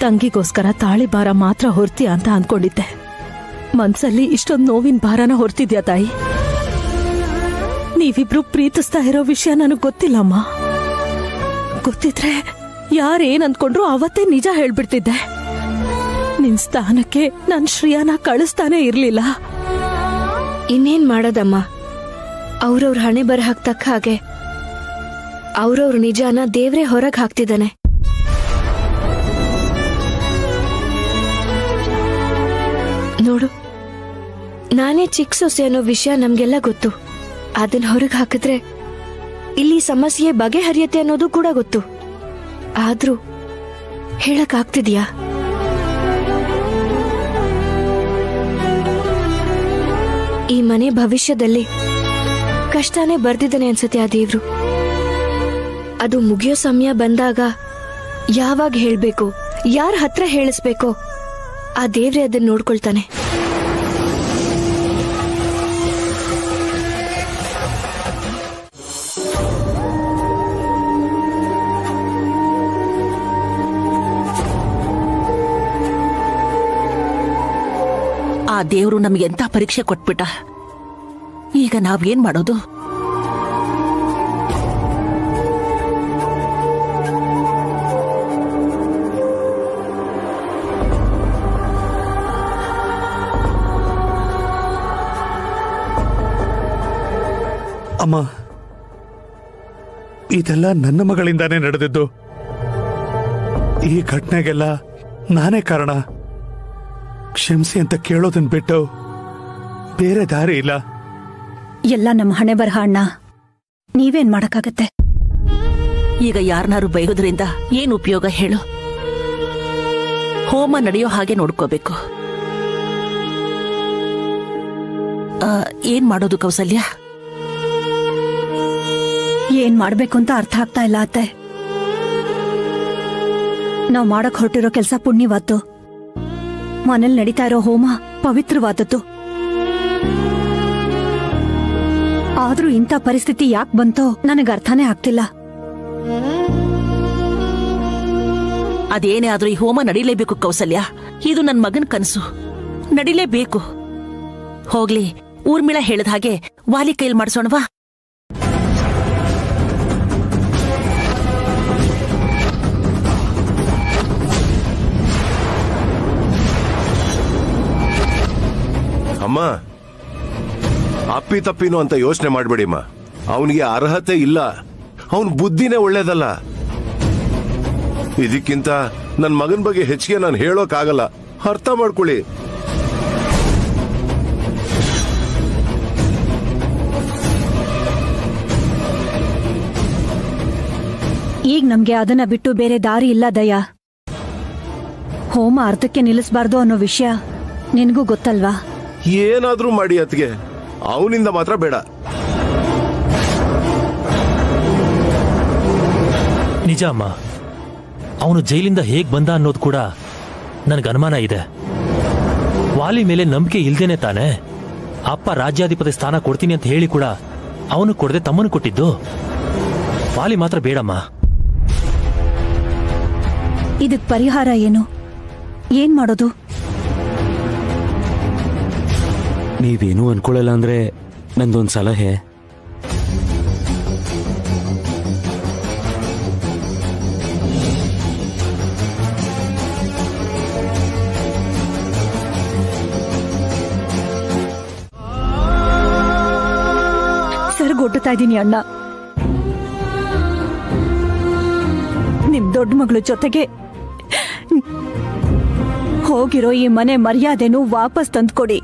ತಂಗಿಗೋಸ್ಕರ ತಾಳಿ ಭಾರ ಮಾತ್ರ ಹೊರ್ತೀಯ ಅಂತ ಅಂದ್ಕೊಂಡಿದ್ದೆ. ಮನ್ಸಲ್ಲಿ ಇಷ್ಟೊಂದು ನೋವಿನ ಭಾರನ ಹೊರ್ತಿದ್ಯಾ ತಾಯಿ? ನೀವಿಬ್ರು ಪ್ರೀತಿಸ್ತಾ ಇರೋ ವಿಷಯ ನನಗ್ ಗೊತ್ತಿಲ್ಲಮ್ಮ. ಗೊತ್ತಿದ್ರೆ ಯಾರೇನ್ ಅಂದ್ಕೊಂಡ್ರು ಅವತ್ತೇ ನಿಜ ಹೇಳ್ಬಿಡ್ತಿದ್ದೆ. ನಿನ್ ಸ್ಥಾನಕ್ಕೆ ನನ್ ಶ್ರೇಯಾನ ಕಳಿಸ್ತಾನೆ ಇರ್ಲಿಲ್ಲ. ಇನ್ನೇನ್ ಮಾಡೋದಮ್ಮ, ಅವ್ರವ್ರ ಹಣೆ ಬರಹಕ್ ತಕ್ಕ ಹಾಗೆ ಅವ್ರವ್ರ ನಿಜಾನ ದೇವ್ರೇ ಹೊರಗ್ ಹಾಕ್ತಿದ್ದಾನೆ. ನೋಡು, ನಾನೇ ಚಿಕ್ಕ ಸೊಸೆ ಅನ್ನೋ ವಿಷಯ ನಮ್ಗೆಲ್ಲ ಗೊತ್ತು. ಅದನ್ನ ಹೊರಗೆ ಹಾಕಿದ್ರೆ ಇಲ್ಲಿ ಸಮಸ್ಯೆ ಬಗೆಹರಿಯತ್ತೆ ಅನ್ನೋದು ಕೂಡ ಗೊತ್ತು. ಆದ್ರೂ ಹೇಳಕ್ ಆಗ್ತಿದ್ಯಾ? ಈ ಮನೆ ಭವಿಷ್ಯದಲ್ಲಿ ಕಷ್ಟನೇ ಬರ್ದಿದ್ದಾನೆ ಅನ್ಸತ್ತೆ ಆ ದೇವ್ರು. ಅದು ಮುಗಿಯೋ ಸಮಯ ಬಂದಾಗ ಯಾವಾಗ ಹೇಳ್ಬೇಕು, ಯಾರ ಹತ್ರ ಹೇಳಿಸ್ಬೇಕೋ ಆ ದೇವ್ರೆ ಅದನ್ನ ನೋಡ್ಕೊಳ್ತಾನೆ. ಆ ದೇವ್ರು ನಮ್ಗೆ ಎಂತ ಪರೀಕ್ಷೆ ಕೊಟ್ಬಿಟ್ಟ. ಈಗ ನಾವೇನ್ ಮಾಡೋದು? ಅಮ್ಮ, ಇದೆಲ್ಲ ನನ್ನ ಮಗಳಿಂದಾನೇ ನಡೆದಿದ್ದು. ಈ ಘಟನೆಗೆಲ್ಲ ನಾನೇ ಕಾರಣ. ಕ್ಷಮಿಸಿ ಅಂತ ಕೇಳೋದನ್ ಬಿಟ್ಟು ಬೇರೆ ದಾರಿ ಇಲ್ಲ. ಎಲ್ಲ ನಮ್ಮ ಹಣೆ ಬರಹ ಅಣ್ಣ, ನೀವೇನ್ ಮಾಡಕ್ಕಾಗತ್ತೆ? ಈಗ ಯಾರನ್ನಾರು ಬೈಗೋದ್ರಿಂದ ಏನ್ ಉಪಯೋಗ ಹೇಳು? ಹೋಮ ನಡೆಯೋ ಹಾಗೆ ನೋಡ್ಕೋಬೇಕು. ಏನ್ ಮಾಡೋದು ಕೌಸಲ್ಯ? ಏನ್ ಮಾಡ್ಬೇಕು ಅಂತ ಅರ್ಥ ಆಗ್ತಾ ಇಲ್ಲ ಅತ್ತೆ. ನಾವ್ ಮಾಡಕ್ ಹೊರಟಿರೋ ಕೆಲ್ಸ ಪುಣ್ಯವಾದ್ದು. ಮನೇಲಿ ನಡೀತಾ ಇರೋ ಹೋಮ ಪವಿತ್ರವಾದದ್ದು. ಆದ್ರೂ ಇಂಥ ಪರಿಸ್ಥಿತಿ ಯಾಕೆ ಬಂತೋ ನನಗೆ ಅರ್ಥನೇ ಆಗ್ತಿಲ್ಲ. ಅದೇನೇ ಆದ್ರೂ ಈ ಹೋಮ ನಡೀಲೇಬೇಕು ಕೌಸಲ್ಯ. ಇದು ನನ್ ಮಗನ್ ಕನಸು, ನಡೀಲೇಬೇಕು. ಹೋಗ್ಲಿ, ಊರ್ಮಿಳ ಹೇಳದ ಹಾಗೆ ವಾಲಿ ಕೈಲ್ ಮಾಡಿಸೋಣವಾ? ಅಮ್ಮ, ಅಪ್ಪಿ ತಪ್ಪಿನು ಅಂತ ಯೋಚನೆ ಮಾಡ್ಬೇಡಿಮ್ಮ. ಅವನಿಗೆ ಅರ್ಹತೆ ಇಲ್ಲ, ಅವನ್ ಬುದ್ಧಿನೇ ಒಳ್ಳೇದಲ್ಲ. ಇದಕ್ಕಿಂತ ನನ್ ಮಗನ್ ಬಗ್ಗೆ ಹೆಚ್ಚಿಗೆ ನಾನು ಹೇಳೋಕ್ಕಾಗಲ್ಲ, ಅರ್ಥ ಮಾಡ್ಕೊಳ್ಳಿ. ಈಗ ನಮ್ಗೆ ಅದನ್ನ ಬಿಟ್ಟು ಬೇರೆ ದಾರಿ ಇಲ್ಲ ದಯಾ. ಹೋಮ ಅರ್ಧಕ್ಕೆ ನಿಲ್ಲಿಸಬಾರ್ದು ಅನ್ನೋ ವಿಷಯ ನಿನಗೂ ಗೊತ್ತಲ್ವಾ? ಏನಾದ್ರೂ ಮಾಡಿ ಅತ್ಗೆ, ಅವನಿಂದ ಮಾತ್ರ ಬೇಡ. ನಿಜ ಅಮ್ಮ, ಅವನು ಜೈಲಿಂದ ಹೇಗ್ ಬಂದ ಅನ್ನೋದು ಕೂಡ ನನಗೆ ಅನುಮಾನ ಇದೆ. ವಾಲಿ ಮೇಲೆ ನಂಬಿಕೆ ಇಲ್ದೇನೆ ತಾನೆ ಅಪ್ಪ ರಾಜ್ಯಾಧಿಪತಿ ಸ್ಥಾನ ಕೊಡ್ತೀನಿ ಅಂತ ಹೇಳಿ ಕೂಡ ಅವನು ಕೊಡದೆ ತಮ್ಮನು ಕೊಟ್ಟಿದ್ದು. ವಾಲಿ ಮಾತ್ರ ಬೇಡಮ್ಮ. ಇದಕ್ ಪರಿಹಾರ ಏನು? ಏನ್ ಮಾಡೋದು? ನೀವೇನೂ ಅನ್ಕೊಳ್ಳಲ್ಲ ಅಂದ್ರೆ ನಂದೊಂದು ಸಲಹೆ. ಸರ್ಗೊಡ್ತಾ ಇದ್ದೀನಿ ಅಣ್ಣ. ನಿಮ್ ದೊಡ್ಡ ಮಗಳ ಜೊತೆಗೆ ಹೋಗಿರೋ ಈ ಮನೆ ಮರ್ಯಾದೆನೂ ವಾಪಸ್ ತಂದ್ಕೊಡಿ.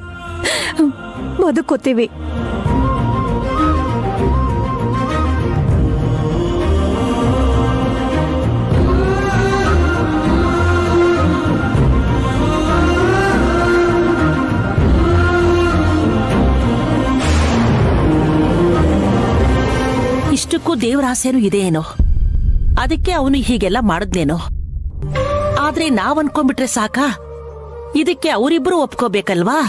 ಬದುಕೋತೀವಿ. ಇಷ್ಟಕ್ಕೂ ದೇವರ ಆಸೆನೂ ಇದೆ ಏನೋ, ಅದಕ್ಕೆ ಅವನು ಹೀಗೆಲ್ಲ ಮಾಡಿದ್ನೇನೋ. ಆದ್ರೆ ನಾವ್ ಅನ್ಕೊಂಡ್ಬಿಟ್ರೆ ಸಾಕ? ಇದಕ್ಕೆ ಅವರಿಬ್ರು ಒಪ್ಕೋಬೇಕಲ್ವಾ?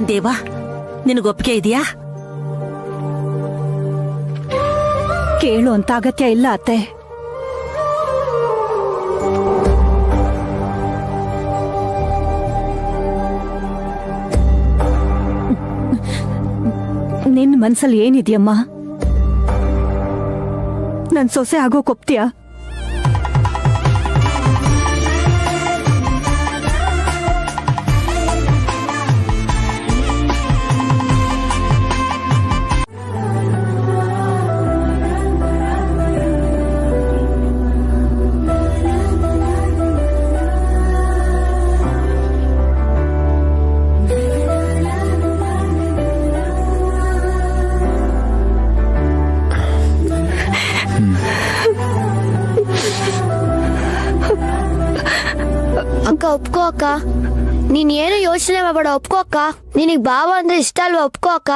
ಏನ್ ದೇವ, ನಿನಗೊಪ್ಪಿಗೆ ಇದೆಯಾ? ಕೇಳು ಅಂತ ಅಗತ್ಯ ಇಲ್ಲ ಅತ್ತೆ. ನಿನ್ ಮನ್ಸಲ್ಲಿ ಏನಿದ್ಯಮ್ಮ? ನನ್ ಸೊಸೆ ಆಗೋಕ್ ಒಪ್ತೀಯಾ? ಅಕ್ಕ ಒಪ್ಕೋ ಅಕ್ಕ, ನೀನ್ ಏನು ಯೋಚನೆ ಮಾಡಬೇಡ, ಒಪ್ಕೋ ಅಕ್ಕ. ನಿನಗ್ ಬಾವ ಅಂದ್ರೆ ಇಷ್ಟ ಅಲ್ವಾ? ಒಪ್ಕೋ ಅಕ್ಕ.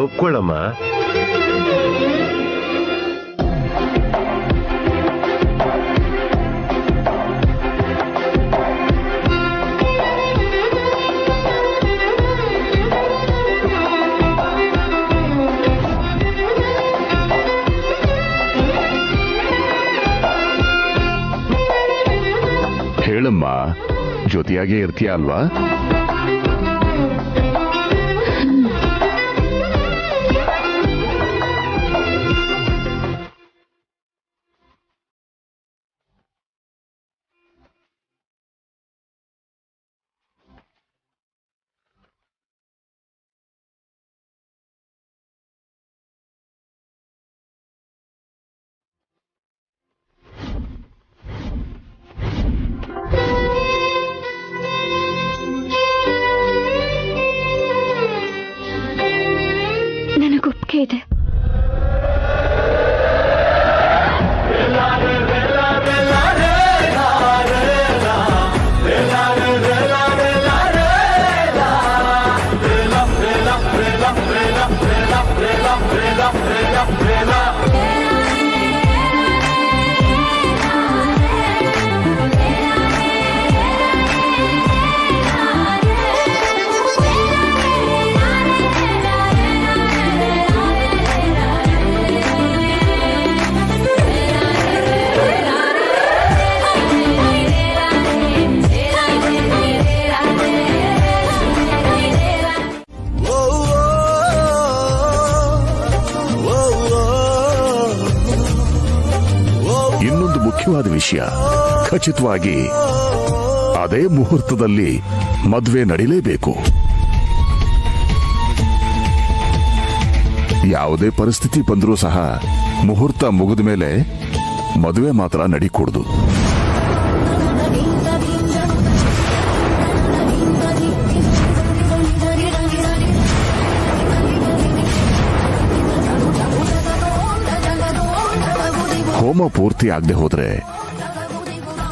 ಒಪ್ಕೊಳ್ಳಮ್ಮ. ಹೇಳಮ್ಮ, ಜೊತೆಯಾಗೇ ಇರ್ತೀಯ ಅಲ್ವಾ? ನನಗೊಪ್ಪಿಗೆ ಇದೆ. ಇನ್ನೊಂದು ಮುಖ್ಯವಾದ ವಿಷಯ, ಖಚಿತವಾಗಿ ಅದೇ ಮುಹೂರ್ತದಲ್ಲಿ ಮದುವೆ ನಡೀಲೇಬೇಕು. ಯಾವುದೇ ಪರಿಸ್ಥಿತಿ ಬಂದರೂ ಸಹ ಮುಹೂರ್ತ ಮುಗಿದ ಮೇಲೆ ಮದುವೆ ಮಾತ್ರ ನಡೀಕೂಡದು. ಹೋಮ ಪೂರ್ತಿ ಆಗದೆ ಹೋದ್ರೆ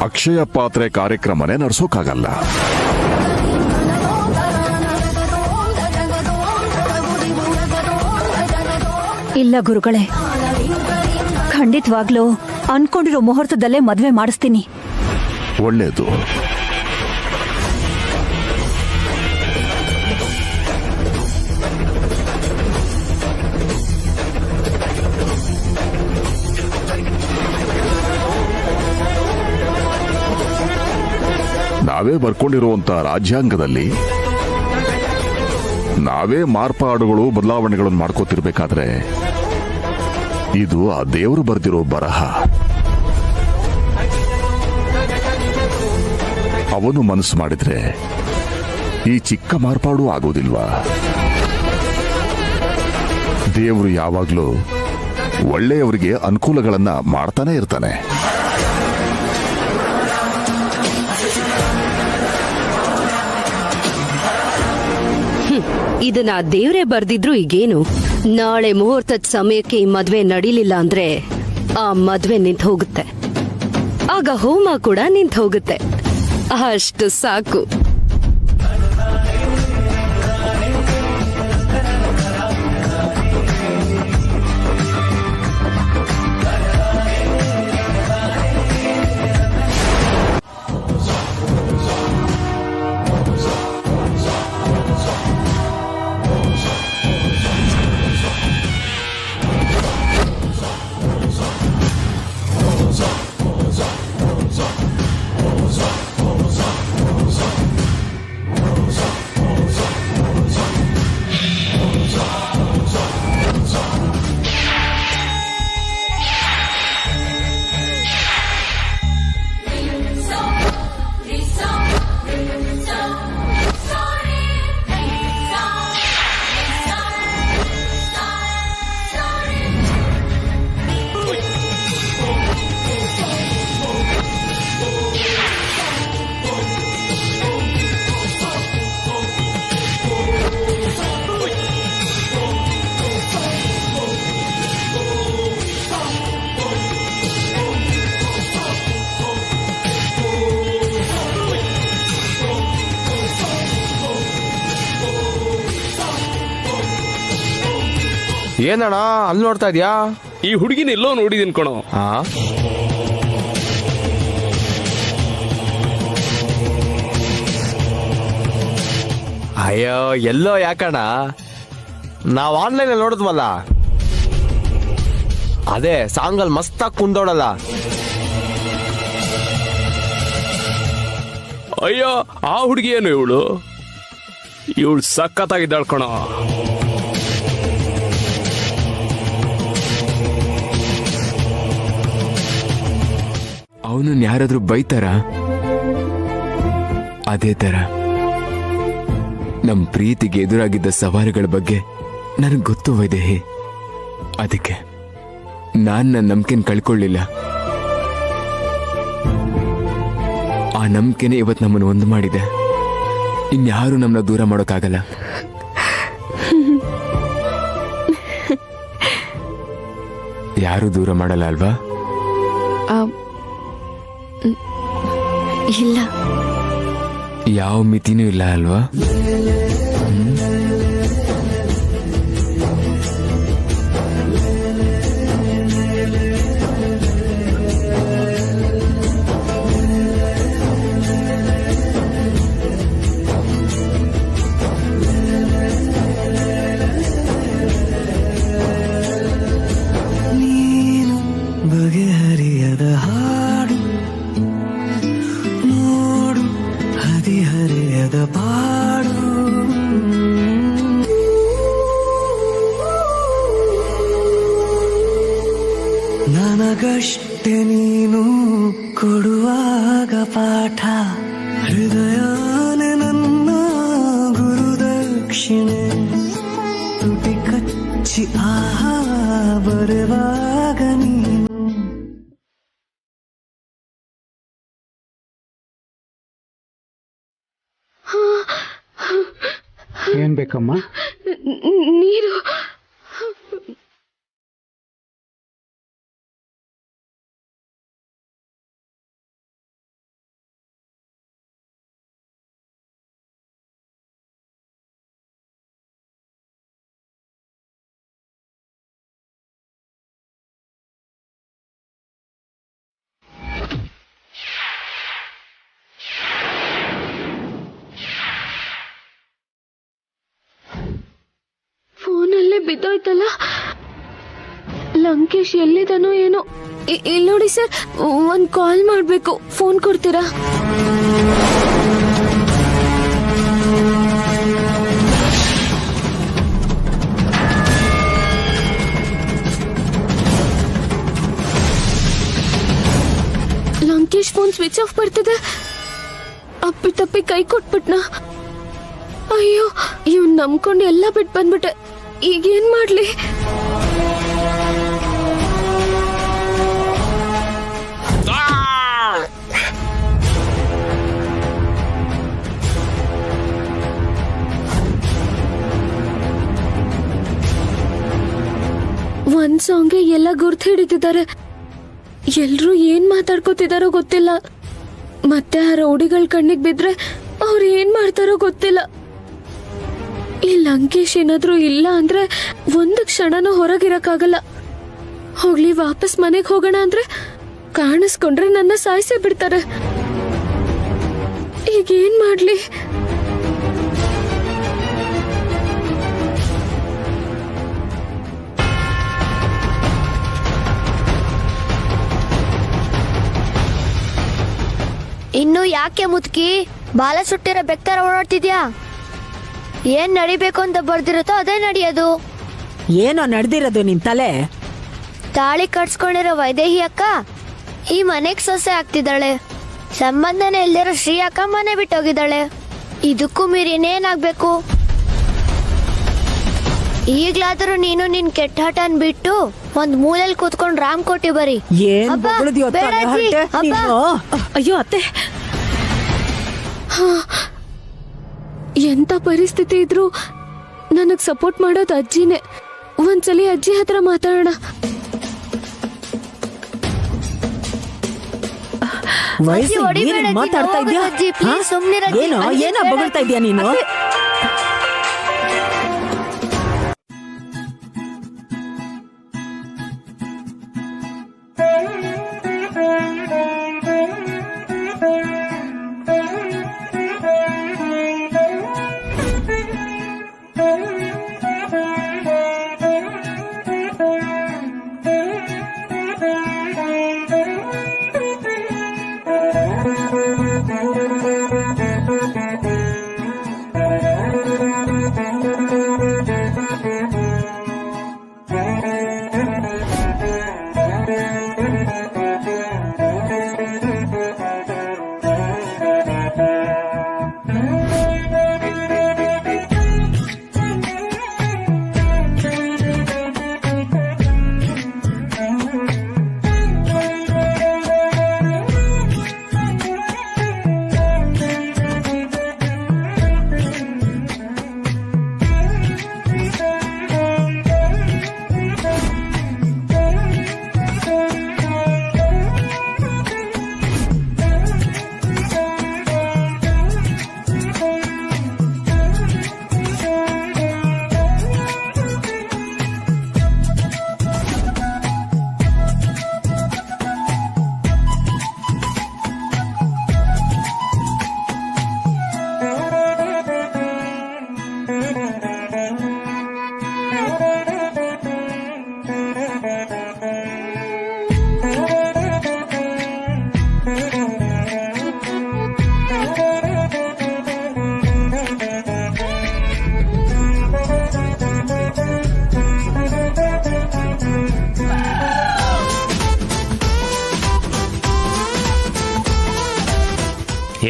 ಅಕ್ಷಯ ಪಾತ್ರೆ ಕಾರ್ಯಕ್ರಮನೇ ನಡೆಸೋಕ್ಕಾಗಲ್ಲ. ಇಲ್ಲ ಗುರುಗಳೇ, ಖಂಡಿತವಾಗ್ಲೂ ಅನ್ಕೊಂಡಿರೋ ಮುಹೂರ್ತದಲ್ಲೇ ಮದ್ವೆ ಮಾಡಿಸ್ತೀನಿ. ಒಳ್ಳೇದು. ನಾವೇ ಬರ್ಕೊಂಡಿರುವಂತ ರಾಜ್ಯಾಂಗದಲ್ಲಿ ನಾವೇ ಮಾರ್ಪಾಡುಗಳು ಬದಲಾವಣೆಗಳನ್ನು ಮಾಡ್ಕೋತಿರ್ಬೇಕಾದ್ರೆ ಇದು ಆ ದೇವರು ಬರೆದಿರೋ ಬರಹ. ಅವನು ಮನಸ್ಸು ಮಾಡಿದ್ರೆ ಈ ಚಿಕ್ಕ ಮಾರ್ಪಾಡು ಆಗೋದಿಲ್ವಾ? ದೇವರು ಯಾವಾಗ್ಲೂ ಒಳ್ಳೆಯವರಿಗೆ ಅನುಕೂಲಗಳನ್ನ ಮಾಡ್ತಾನೆ ಇರ್ತಾನೆ. ಇದನ್ನ ದೇವ್ರೇ ಬರ್ದಿದ್ರು ಈಗೇನು? ನಾಳೆ ಮುಹೂರ್ತದ ಸಮಯಕ್ಕೆ ಈ ಮದ್ವೆ ನಡೀಲಿಲ್ಲ ಅಂದ್ರೆ ಆ ಮದ್ವೆ ನಿಂತು ಹೋಗುತ್ತೆ. ಆಗ ಹೋಮ ಕೂಡ ನಿಂತು ಹೋಗುತ್ತೆ. ಅಷ್ಟು ಸಾಕು. ಏನಣ್ಣ ಅಲ್ಲಿ ನೋಡ್ತಾ ಇದ್ಯಾ? ಈ ಹುಡುಗಿನ ಎಲ್ಲೋ ನೋಡಿದೀನಿ ಕಣೋ. ಅಯ್ಯೋ ಎಲ್ಲೋ ಯಾಕಣ್ಣ, ನಾವ್ ಆನ್ಲೈನ್ ಅಲ್ಲಿ ನೋಡಿದ್ವಲ್ಲ, ಅದೇ ಸಾಂಗಲ್ ಮಸ್ತಾಗಿ ಕುಂದೋಡಲ್ಲ. ಅಯ್ಯೋ ಆ ಹುಡುಗಿ ಏನು ಇವಳು ಸಖತ್ತಾಗಿದ್ದಾಳ್ ಕಣೋ. ಅವನನ್ನ ಯಾರಾದ್ರೂ ಬೈತಾರ? ಅದೇ ತರ ನಮ್ ಪ್ರೀತಿಗೆ ಎದುರಾಗಿದ್ದ ಸವಾಲುಗಳ ಬಗ್ಗೆ ನನಗೆ ಗೊತ್ತು ವೈದೇಹಿ. ಅದಕ್ಕೆ ನಾನ್ ನನ್ನ ನಂಬಿಕೆನ ಕಳ್ಕೊಳ್ಳಿಲ್ಲ. ಆ ನಂಬಿಕೆನೇ ಇವತ್ತು ನಮ್ಮನ್ನು ಒಂದು ಮಾಡಿದೆ. ಇನ್ಯಾರು ನಮ್ಮನ್ನ ದೂರ ಮಾಡೋಕ್ಕಾಗಲ್ಲ. ಯಾರು ದೂರ ಮಾಡಲ್ಲ ಅಲ್ವಾ? ಇಲ್ಲ, ಯಾವ ಮಿತಿನೂ ಇಲ್ಲ ಅಲ್ವಾ? ನೀನು ಬಗೆಹರಿಯದ ಹಾಡು, ನೋಡು ಹದಿಹರೆಯದ ಬಾಡು. ನನಗಷ್ಟೆ ನೀನು ಕೊಡುವಾಗ ಪಾಠ, ಹೃದಯನೇ ನನ್ನ ಗುರುದಕ್ಷಿಣೆ. ತುಟಿ ಕಚ್ಚಿ ಆಹಾ ಬರುವಾಗ ನೀನು. ಏನ್ ಬೇಕಮ್ಮ? ನೀರು. ಫೋನಲ್ಲೇ ಬಿದ್ದೋಯ್ತಲ್ಲ. ಲಂಕೇಶ್ ಎಲ್ಲಿದಾನೋ ಏನೋ. ಇಲ್ಲಿ ನೋಡಿ ಸರ್, ಒಂದ್ ಕಾಲ್ ಮಾಡ್ಬೇಕು, ಫೋನ್ ಕೊಡ್ತೀರಾ? ಲಂಕೇಶ್ ಫೋನ್ ಸ್ವಿಚ್ ಆಫ್ ಬರ್ತಿದೆ. ಅಪ್ಪಿ ತಪ್ಪಿ ಕೈ ಕೊಟ್ಬಿಟ್ನಾ. ಅಯ್ಯೋ ಇವ್ನ್ ನಂಬ್ಕೊಂಡು ಎಲ್ಲ ಬಿಟ್ಟು ಬಂದ್ಬಿಟ್ಟೆ. ಈಗೇನ್ ಮಾಡ್ಲಿ? ಒಂದ್ ಸಾಂಗ್ಗೆ ಎಲ್ಲ ಗುರ್ತು ಹಿಡಿತಿದ್ದಾರೆ. ಎಲ್ರೂ ಏನ್ ಮಾತಾಡ್ಕೋತಿದಾರೋ ಗೊತ್ತಿಲ್ಲ. ಮತ್ತೆ ಆ ರೌಡಿಗಳ ಕಣ್ಣಿಗೆ ಬಿದ್ರೆ ಅವ್ರು ಏನ್ ಮಾಡ್ತಾರೋ ಗೊತ್ತಿಲ್ಲ. ಈ ಲಂಕೇಶ್ ಏನಾದ್ರೂ ಇಲ್ಲ ಅಂದ್ರೆ ಒಂದು ಕ್ಷಣನೂ ಹೊರಗಿರಕ್ಕಾಗಲ್ಲ. ಹೋಗ್ಲಿ, ವಾಪಸ್ ಮನೆಗೆ ಹೋಗೋಣ ಅಂದ್ರೆ ಕಾಣಿಸ್ಕೊಂಡ್ರೆ ನನ್ನ ಸಾಯಿಸೇ ಬಿಡ್ತಾರೆ. ಈಗೇನ್ ಮಾಡ್ಲಿ? ಇನ್ನು ಯಾಕೆ ಮುದುಕಿ ಬಾಲ ಸುಟ್ಟಿರೋ ಬೆಕ್ತರ ಓಡಾಡ್ತಿದ್ಯಾ? ಏನ್ ನಡಿಬೇಕು ಅಂತ ಬರ್ದಿರುತ್ತೋ ಅದೇ ನಡಿಯೋದು. ಏನೋ ನಡೆದಿರೋದು ನಿನ್ ತಲೆ. ತಾಳಿ ಕಟ್ಸ್ಕೊಂಡಿರೋ ವೈದೇಹಿ ಅಕ್ಕ ಈ ಮನೆಗ್ ಸೊಸೆ ಆಗ್ತಿದ್ದಾಳೆ. ಸಂಬಂಧನೇ ಇಲ್ದಿರೋ ಶ್ರೀ ಅಕ್ಕ ಮನೆ ಬಿಟ್ಟೋಗಿದ್ದಾಳೆ. ಇದಕ್ಕೂ ಮೀರಿ ಇನ್ನೇನಾಗ್ಬೇಕು? ಈಗ್ಲಾದ್ರೂ ನೀನು ನಿನ್ ಕೆಟ್ಟ ಹಠನ್ ಬಿಟ್ಟು ಒಂದ್ ಮೂಲೆಯಲ್ಲಿ ಕೂತ್ಕೊಂಡ್ ರಾಮ್ ಕೋಟಿ ಬರಿ. ಅಯ್ಯೋ ಅತ್ತೆ, ಎಂತ ಪರಿಸ್ಥಿತಿ ಇದ್ರು ನನಗ್ ಸಪೋರ್ಟ್ ಮಾಡೋದು ಅಜ್ಜಿನೇ. ಒಂದ್ಸಲಿ ಅಜ್ಜಿ ಹತ್ರ ಮಾತಾಡೋಣ. ಮಾತಾಡ್ತಾ ಇದ್ಯಾ? ಏನೋ ಬಗಳ್ತಾ ಇದ್ಯಾ ನೀನು?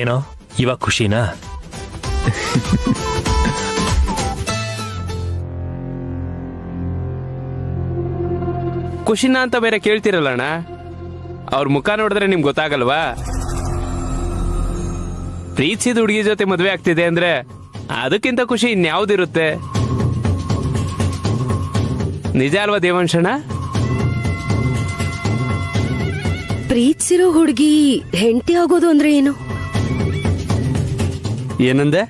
ಏನೋ ಇವಾಗ ಖುಷಿನಾ? ಖುಷಿನಾ ಅಂತ ಬೇರೆ ಕೇಳ್ತಿರಲ್ಲಣ್ಣ. ಅವ್ರ ಮುಖ ನೋಡಿದ್ರೆ ನಿಮ್ಗೆ ಗೊತ್ತಾಗಲ್ವಾ? ಪ್ರೀತಿಸಿದ ಹುಡುಗಿ ಜೊತೆ ಮದುವೆ ಆಗ್ತಿದೆ ಅಂದ್ರೆ ಅದಕ್ಕಿಂತ ಖುಷಿ ಇನ್ಯಾವ್ದಿರುತ್ತೆ? ನಿಜ ಅಲ್ವಾ ದೇವಂಶಣ್ಣ? ಪ್ರೀತಿಸಿರೋ ಹುಡುಗಿ ಹೆಂಡತಿ ಆಗೋದು ಅಂದ್ರೆ ಏನು? ಏನಂದೆ?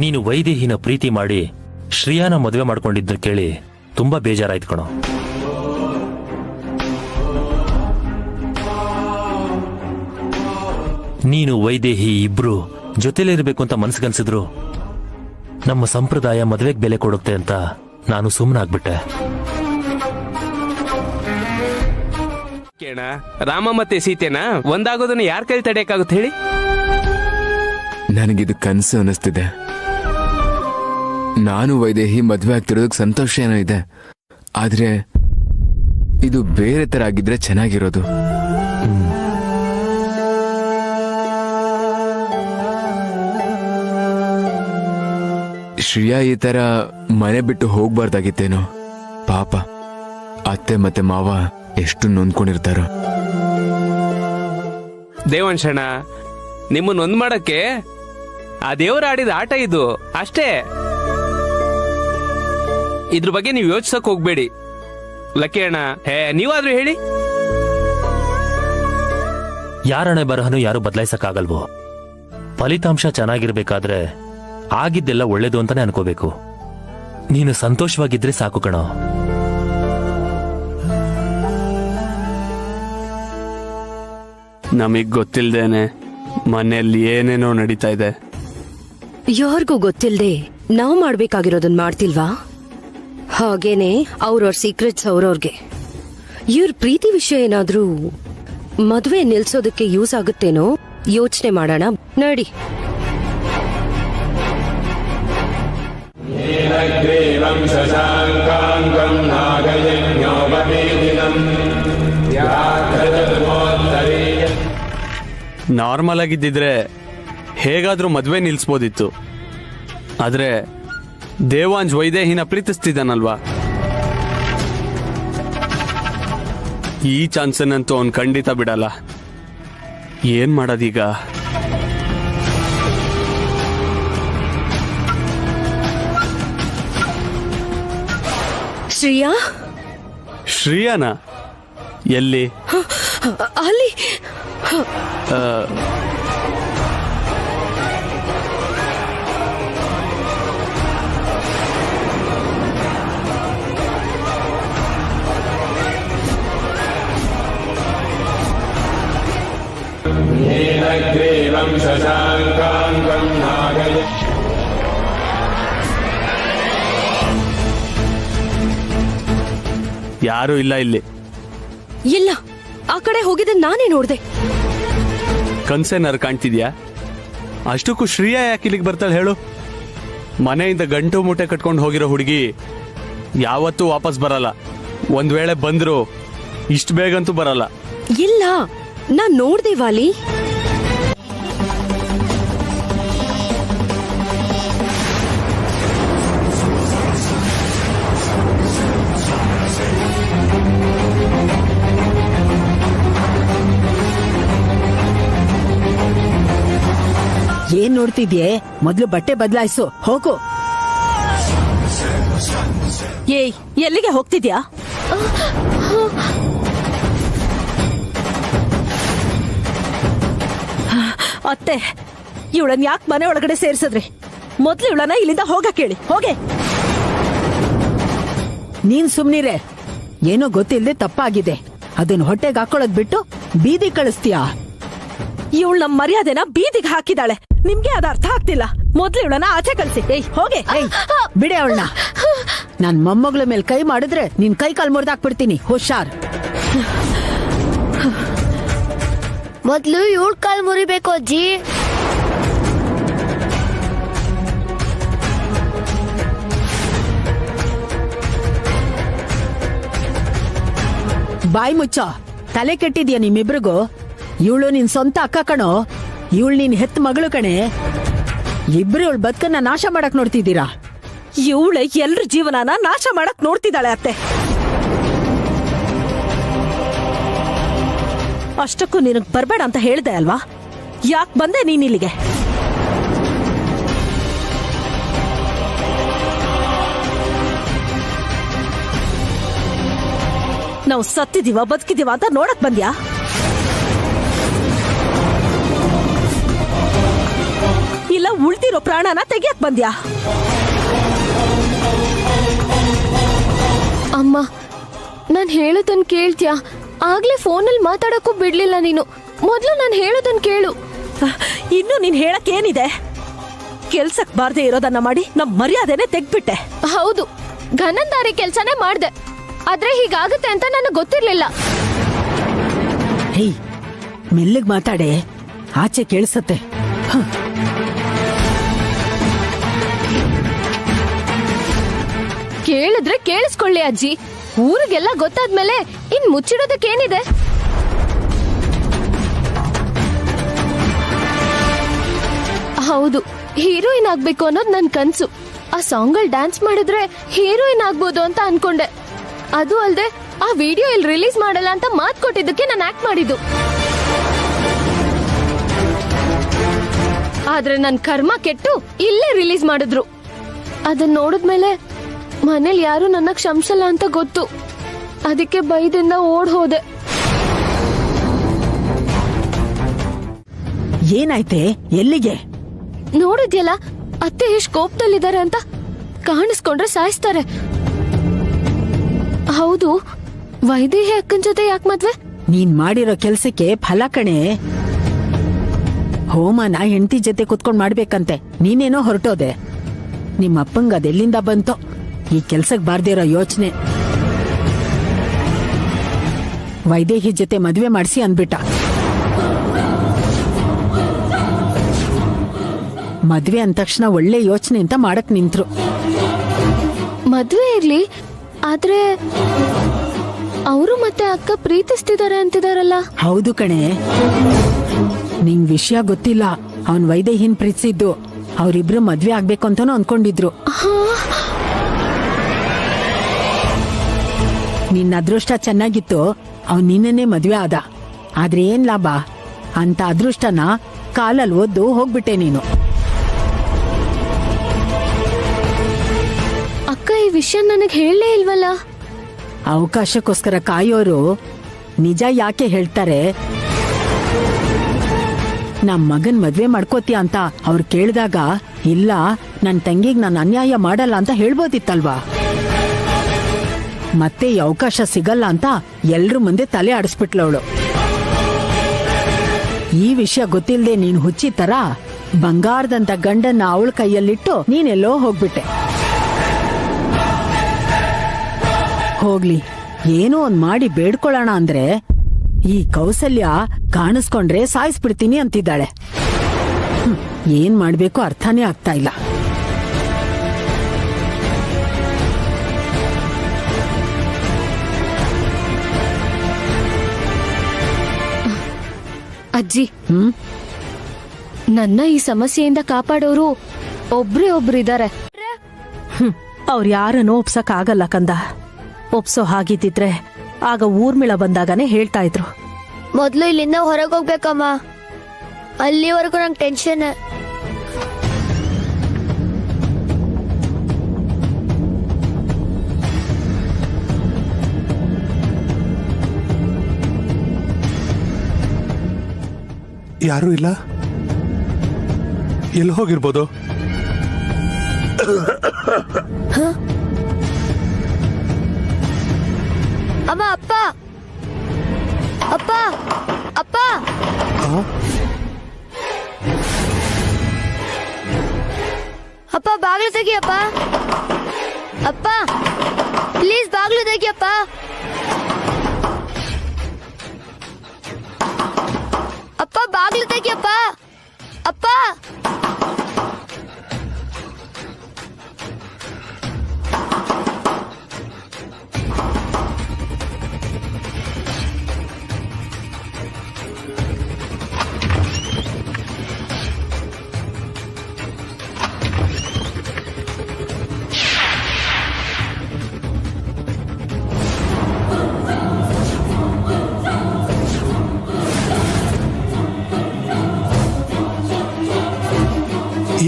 ನೀನು ವೈದೇಹಿನ ಪ್ರೀತಿ ಮಾಡಿ ಶ್ರೀಯಾನ ಮದುವೆ ಮಾಡ್ಕೊಂಡಿದ್ದು ಕೇಳಿ ತುಂಬಾ ಬೇಜಾರಾಯ್ತು ಕಣೋ. ನೀನು ವೈದೇಹಿ ಇಬ್ರು ಜೊತೆಲಿರ್ಬೇಕು ಅಂತ ಮನಸ್ಸಿಗನ್ಸಿದ್ರು ನಮ್ಮ ಸಂಪ್ರದಾಯ ಮದುವೆಗೆ ಬೆಲೆ ಕೊಡುತ್ತೆ ಅಂತ ನಾನು ಸುಮ್ಮನಾಗ್ಬಿಟ್ಟೆ. ಕೇಣ ರಾಮ ಮತ್ತೆ ಸೀತೆನ ಒಂದಾಗೋದನ್ನ ಯಾರ ಕೈ ತಡೆಯಕ್ಕಾಗುತ್ತೆ ಹೇಳಿ? ನನಗಿದು ಕನಸು ಅನಿಸ್ತಿದೆ. ನಾನು ವೈದೇಹಿ ಮದ್ವೆ ಆಗ್ತಿರೋದಕ್ಕೆ ಸಂತೋಷ ಏನೋ ಇದೆ, ಆದ್ರೆ ಇದು ಬೇರೆ ತರ ಆಗಿದ್ರೆ ಚೆನ್ನಾಗಿರೋದು. ಶ್ರೇಯಾ ಈ ತರ ಮನೆ ಬಿಟ್ಟು ಹೋಗ್ಬಾರ್ದಾಗಿತ್ತೇನೋ. ಪಾಪ ಅತ್ತೆ ಮತ್ತೆ ಮಾವ ಎಷ್ಟು ನೊಂದ್ಕೊಂಡಿರ್ತಾರೋ. ದೇವಂಶಣ್ಣ, ನಿಮ್ಮನ್ನ ಒಂದ್ ಮಾಡಕ್ಕೆ ಆ ದೇವ್ರ ಆಡಿದ ಆಟ ಇದು ಅಷ್ಟೇ. ಇದ್ರ ಬಗ್ಗೆ ನೀವು ಯೋಚಿಸಕ್ ಹೋಗ್ಬೇಡಿ. ಲಕ್ಕಿ ಅಣ್ಣ, ನೀವಾದ್ರೂ ಹೇಳಿ. ಯಾರಣೆ ಬರಹನು ಯಾರು ಬದಲಾಯಿಸಕ್ಕಾಗಲ್ವೋ. ಫಲಿತಾಂಶ ಚೆನ್ನಾಗಿರ್ಬೇಕಾದ್ರೆ ಆಗಿದ್ದೆಲ್ಲ ಒಳ್ಳೇದು ಅಂತಾನೆ ಅನ್ಕೋಬೇಕು. ನೀನು ಸಂತೋಷವಾಗಿದ್ರೆ ಸಾಕು ಕಣೋ. ನಮಗ್ ಗೊತ್ತಿಲ್ದೇನೆ ಮನೆಯಲ್ಲಿ ಏನೇನೋ ನಡೀತಾ ಇದೆ. ಯಾರಿಗೂ ಗೊತ್ತಿಲ್ದೆ ನಾವು ಮಾಡ್ಬೇಕಾಗಿರೋದನ್ನ ಮಾಡ್ತಿಲ್ವಾ? ಹಾಗೇನೆ ಅವ್ರವ್ರ ಸೀಕ್ರೆಟ್ಸ್ ಅವ್ರವ್ರಿಗೆ. ಇವ್ರ ಪ್ರೀತಿ ವಿಷಯ ಏನಾದ್ರೂ ಮದುವೆ ನಿಲ್ಸೋದಕ್ಕೆ ಯೂಸ್ ಆಗುತ್ತೇನೋ ಯೋಚನೆ ಮಾಡೋಣ ನಡಿ. ನಾರ್ಮಲ್ ಆಗಿದ್ದಿದ್ರೆ ಹೇಗಾದ್ರೂ ಮದ್ವೆ ನಿಲ್ಸ್ಬೋದಿತ್ತು. ಆದ್ರೆ ದೇವಾಂಜ್ ವೈದೇಹಿನ ಪ್ರೀತಿಸ್ತಿದ್ದಾನಲ್ವಾ, ಈ ಚಾನ್ಸನ್ನಂತೂ ಅವನ್ ಖಂಡಿತ ಬಿಡಲ್ಲ. ಏನ್ ಮಾಡೋದೀಗ? ಶ್ರೇಯಾ? ಶ್ರೇಯಾನ ಎಲ್ಲಿ? ಅಲ್ಲಿ ಯಾರು ಇಲ್ಲ ಇಲ್ಲಿ. ಇಲ್ಲ, ಆ ಕಡೆ ಹೋಗಿದ್ದ ನಾನೇ ನೋಡ್ದೆ. ಕನ್ಸೇನಾರು ಕಾಣ್ತಿದ್ಯಾ? ಅಷ್ಟಕ್ಕೂ ಶ್ರೇಯಾ ಯಾಕೆ ಇಲ್ಲಿಗೆ ಬರ್ತಾಳೆ ಹೇಳು? ಮನೆಯಿಂದ ಗಂಟು ಮೂಟೆ ಕಟ್ಕೊಂಡು ಹೋಗಿರೋ ಹುಡುಗಿ ಯಾವತ್ತೂ ವಾಪಸ್ ಬರಲ್ಲ. ಒಂದ್ ವೇಳೆ ಬಂದ್ರು ಇಷ್ಟು ಬೇಗಂತೂ ಬರಲ್ಲ. ಇಲ್ಲ, ನಾನ್ ನೋಡ್ದೆ ವಾಲಿ. ಏನ್ ನೋಡ್ತಿದ್ಯೆ? ಮೊದ್ಲು ಬಟ್ಟೆ ಬದಲಾಯಿಸು, ಹೋಗು. ಏಯ್, ಎಲ್ಲಿಗೆ ಹೋಗ್ತಿದ್ಯಾ? ಅತ್ತೆ, ಇವಳನ್ ಯಾಕೆ ಮನೆ ಒಳಗಡೆ ಸೇರ್ಸದ್ರಿ? ಮೊದ್ಲು ಇವಳನ್ನ ಇಲ್ಲಿಂದ ಹೋಗಕ್ ಹೇಳಿ. ಹೋಗೆ. ನೀನ್ ಸುಮ್ನಿರೆ. ಏನೋ ಗೊತ್ತಿಲ್ಲದೆ ತಪ್ಪಾಗಿದೆ. ಅದನ್ನ ಹೊಟ್ಟೆಗೆ ಹಾಕೊಳ್ಳೋದ್ ಬಿಟ್ಟು ಬೀದಿ ಕಳಿಸ್ತೀಯಾ? ಇವಳು ನಮ್ ಮರ್ಯಾದೆನ ಬೀದಿಗೆ ಹಾಕಿದಾಳೆ. ನಿಮ್ಗೆ ಅದ ಅರ್ಥ ಆಗ್ತಿಲ್ಲ. ಮೊದ್ಲು ಇವಳನ್ನ ಆಚೆ ಕಳ್ಸಿ. ಏಯ್, ಹೋಗೆ. ಬಿಡೆ ಅವಳನ್ನ. ನಾನ್ ಮೊಮ್ಮಗಳ ಮೇಲೆ ಕೈ ಮಾಡಿದ್ರೆ ನಿನ್ ಕೈ ಕಾಲ್ ಮುರಿದಾಕ್ಬಿಡ್ತೀನಿ. ಹುಷಾರ್. ಮೊದ್ಲು ಇವಳ ಕಾಲ್ ಮುರಿಬೇಕು ಅಜ್ಜಿ. ಬಾಯಿ ಮುಚ್ಚ. ತಲೆ ಕೆಟ್ಟಿದ್ಯಾ ನಿಮ್ಮಿಬ್ರಿಗೂ? ಇವಳು ನಿನ್ ಸ್ವಂತ ಅಕ್ಕ ಕಣೋ. ಇವಳು ನಿನ್ ಹೆತ್ತ ಮಗಳು ಕಣೆ. ಇಬ್ರು ಇವಳು ಬದುಕನ್ನ ನಾಶ ಮಾಡಕ್ ನೋಡ್ತಿದ್ದೀರಾ. ಇವಳೆ ಎಲ್ರ ಜೀವನನ ನಾಶ ಮಾಡಕ್ ನೋಡ್ತಿದ್ದಾಳೆ ಅತ್ತೆ. ಅಷ್ಟಕ್ಕೂ ನಿನಗ್ ಬರ್ಬೇಡ ಅಂತ ಹೇಳ್ದೆ ಅಲ್ವಾ? ಯಾಕೆ ಬಂದೆ ನೀನ್ ಇಲ್ಲಿಗೆ? ನಾವು ಸತ್ತಿದೀವ ಬದುಕಿದೀವ ಅಂತ ನೋಡಕ್ ಬಂದ್ಯಾ? ಇಲ್ಲ ಉಳ್ದಿರೋ ಪ್ರಾಣನ ತೆಗಿಯಕ್ ಬಂದ್ಯಾ? ಅಮ್ಮ, ನಾನ್ ಹೇಳೋದನ್ ಕೇಳ್ತ್ಯಾ? ಆಗ್ಲೇ ಫೋನಲ್ಲಿ ಮಾತಾಡಕ್ಕೂ ಬಿಡ್ಲಿಲ್ಲ ನೀನು. ಮೊದ್ಲು ನಾನ್ ಹೇಳೋದನ್ ಕೇಳು. ಇನ್ನು ನೀನ್ ಹೇಳಕ್ ಏನಿದೆ? ಕೆಲ್ಸಕ್ ಬಾರ್ದೆ ಇರೋದನ್ನ ಮಾಡಿ ನಮ್ ಮರ್ಯಾದೆನೆ ತೆಗ್ಬಿಟ್ಟೆ. ಹೌದು, ಘನಂದಾರಿ ಕೆಲ್ಸನೇ ಮಾಡ್ದೆ. ಆದ್ರೆ ಹೀಗಾಗುತ್ತೆ ಅಂತ ನನಗ್ ಗೊತ್ತಿರ್ಲಿಲ್ಲ. ಹೇಯ್, ಮೆಲ್ಲಗ್ ಮಾತಾಡೆ, ಆಚೆ ಕೇಳಿಸತ್ತೆ. ಕೇಳಿದ್ರೆ ಕೇಳಿಸ್ಕೊಳ್ಳಿ ಅಜ್ಜಿ. ಊರಿಗೆಲ್ಲ ಗೊತ್ತಾದ್ಮೇಲೆ ಇನ್ ಮುಚ್ಚಿಡೋದಕ್ಕೇನಿದೆ? ಹೌದು, ಹೀರೋಯಿನ್ ಆಗ್ಬೇಕು ಅನ್ನೋದು ನನ್ ಕನ್ಸು. ಆ ಸಾಂಗ್ ಅಲ್ಲಿ ಡ್ಯಾನ್ಸ್ ಮಾಡಿದ್ರೆ ಹೀರೋಯಿನ್ ಆಗ್ಬೋದು ಅಂತ ಅನ್ಕೊಂಡೆ. ಅದು ಅಲ್ದೆ ಆ ವಿಡಿಯೋ ಇಲ್ಲಿ ರಿಲೀಸ್ ಮಾಡಲ್ಲ ಅಂತ ಮಾತು ಕೊಟ್ಟಿದ್ದಕ್ಕೆ ನಾನು ಆಕ್ಟ್ ಮಾಡಿದ್ದು. ಆದ್ರೆ ನನ್ ಕರ್ಮ ಕೆಟ್ಟು ಇಲ್ಲೇ ರಿಲೀಸ್ ಮಾಡಿದ್ರು. ಅದನ್ನ ನೋಡಿದ್ಮೇಲೆ ಮನೇಲಿ ಯಾರು ನನ್ನ ಕ್ಷಮಿಸಲ್ಲ ಅಂತ ಗೊತ್ತು. ಅದಕ್ಕೆ ಭಯದಿಂದ ಓಡ್ ಹೋದೆ. ಏನಾಯ್ತೆ? ಎಲ್ಲಿಗೆ? ನೋಡಿದ್ಯಲ್ಲ ಅತ್ತೆ ಎಷ್ಟು ಕೋಪದಲ್ಲಿದ್ದಾರೆ ಅಂತ. ಕಾಣಿಸ್ಕೊಂಡ್ರೆ ಸಾಯಿಸ್ತಾರೆ. ಹೌದು, ವೈದೇಹಿ ಅಕ್ಕನ ಜೊತೆ ಯಾಕೆ ಮದ್ವೆ? ನೀನ್ ಮಾಡಿರೋ ಕೆಲ್ಸಕ್ಕೆ ಫಲ ಕಣೆ. ಹೋಮನ ಹೆಂಡತಿ ಜೊತೆ ಕುತ್ಕೊಂಡ್ ಮಾಡ್ಬೇಕಂತೆ, ನೀನೇನೋ ಹೊರಟೋದೆ. ನಿಮ್ಮ ಅಪ್ಪಂಗ ಅದೆಲ್ಲಿಂದ ಬಂತೋ ಈ ಕೆಲ್ಸಕ್ ಬಾರ್ದಿರೋ ಯೋಚನೆ. ವೈದೇಹಿ ಜೊತೆ ಮದ್ವೆ ಮಾಡಿಸಿ ಅಂದ್ಬಿಟ್ಟ. ಮದ್ವೆ ಅಂದ ತಕ್ಷಣ ಒಳ್ಳೆ ಯೋಚನೆ ಅಂತ ಮಾಡಕ್ ನಿಂತ್ರು. ಮದ್ವೆ ಇರ್ಲಿ, ಆದ್ರೆ ಅವರು ಮತ್ತೆ ಅಕ್ಕ ಪ್ರೀತಿಸ್ತಿದ್ದಾರೆ ಅಂತಿದಾರಲ್ಲ. ಹೌದು ಕಣೆ, ನಿಂಗ್ ವಿಷಯ ಗೊತ್ತಿಲ್ಲ. ಅವನ್ ವೈದೇಹಿನ್ ಪ್ರೀತಿಸಿದ್ದು. ಅವರಿಬ್ರು ಮದ್ವೆ ಆಗ್ಬೇಕು ಅಂತಾನು ಅನ್ಕೊಂಡಿದ್ರು. ನಿನ್ನ ಅದೃಷ್ಟ ಚೆನ್ನಾಗಿತ್ತು, ಅವನ್ ನಿನ್ನೇ ಮದ್ವೆ ಆದ. ಆದ್ರೆ ಏನ್ ಲಾಭ? ಅಂತ ಅದೃಷ್ಟನ ಕಾಲಲ್ಲಿ ಒದ್ದು ಹೋಗ್ಬಿಟ್ಟೆ ನೀನು. ಅಕ್ಕ ಈ ವಿಷಯ ನನಗ್ ಹೇಳಲೇ ಇಲ್ವಲ್ಲ. ಅವಕಾಶಕ್ಕೋಸ್ಕರ ಕಾಯೋರು ನಿಜ ಯಾಕೆ ಹೇಳ್ತಾರೆ? ನಮ್ ಮಗನ್ ಮದ್ವೆ ಮಾಡ್ಕೋತೀಯ ಅಂತ ಅವ್ರು ಕೇಳಿದಾಗ, ಇಲ್ಲ ನನ್ ತಂಗಿಗ್ ನಾನು ಅನ್ಯಾಯ ಮಾಡಲ್ಲ ಅಂತ ಹೇಳ್ಬೋದಿತ್ತಲ್ವಾ. ಮತ್ತೆ ಈ ಅವಕಾಶ ಸಿಗಲ್ಲ ಅಂತ ಎಲ್ರ ಮುಂದೆ ತಲೆ ಆಡಿಸ್ಬಿಟ್ಲವಳು. ಈ ವಿಷಯ ಗೊತ್ತಿಲ್ಲದೆ ನೀನ್ ಹುಚ್ಚಿ ತರ ಬಂಗಾರದಂತ ಗಂಡನ್ನ ಅವಳ ಕೈಯಲ್ಲಿಟ್ಟು ನೀನೆಲ್ಲೋ ಹೋಗ್ಬಿಟ್ಟೆ. ಹೋಗ್ಲಿ, ಏನೋ ಒಂದ್ ಮಾಡಿ ಬೇಡ್ಕೊಳ್ಳೋಣ ಅಂದ್ರೆ ಈ ಕೌಸಲ್ಯ ಕಾಣಿಸ್ಕೊಂಡ್ರೆ ಸಾಯಿಸ್ಬಿಡ್ತೀನಿ ಅಂತಿದ್ದಾಳೆ. ಏನ್ ಮಾಡ್ಬೇಕು ಅರ್ಥನೇ ಆಗ್ತಾ ಇಲ್ಲ. ಅಜ್ಜಿ, ನನ್ನ ಈ ಸಮಸ್ಯೆಯಿಂದ ಕಾಪಾಡೋರು ಒಬ್ರೇ ಒಬ್ರಿದ್ದಾರೆ. ಅವ್ರು ಯಾರನ್ನೂ ಒಪ್ಸಕ್ ಆಗಲ್ಲ ಕಂದ. ಒಪ್ಸೋ ಹಾಗಿದ್ದಿದ್ರೆ ಆಗ ಊರ್ಮಿಳ ಬಂದಾಗನೇ ಹೇಳ್ತಾ ಇದ್ರು. ಮೊದ್ಲು ಇಲ್ಲಿಂದ ಹೊರಗೆ ಹೋಗ್ಬೇಕಮ್ಮ, ಅಲ್ಲಿವರೆಗೂ ನಂಗೆ ಟೆನ್ಷನ್. ಯಾರೂ ಇಲ್ಲ? ಎಲ್ಲಿ ಹೋಗಿರ್ಬೋದು? ಅಮ್ಮ, ಅಪ್ಪ ಅಪ್ಪ ಅಪ್ಪ ಅಪ್ಪ, ಬಾಗ್ಲು ತೆಗಿಯಪ್ಪ. ಅಪ್ಪ ಪ್ಲೀಸ್ ಬಾಗ್ಲು ತೆಗಿಯಪ್ಪ. ಅಪ್ಪ ಬಾಗ್ಲು ತೆಗಿಯಪ್ಪ. ಅಪ್ಪ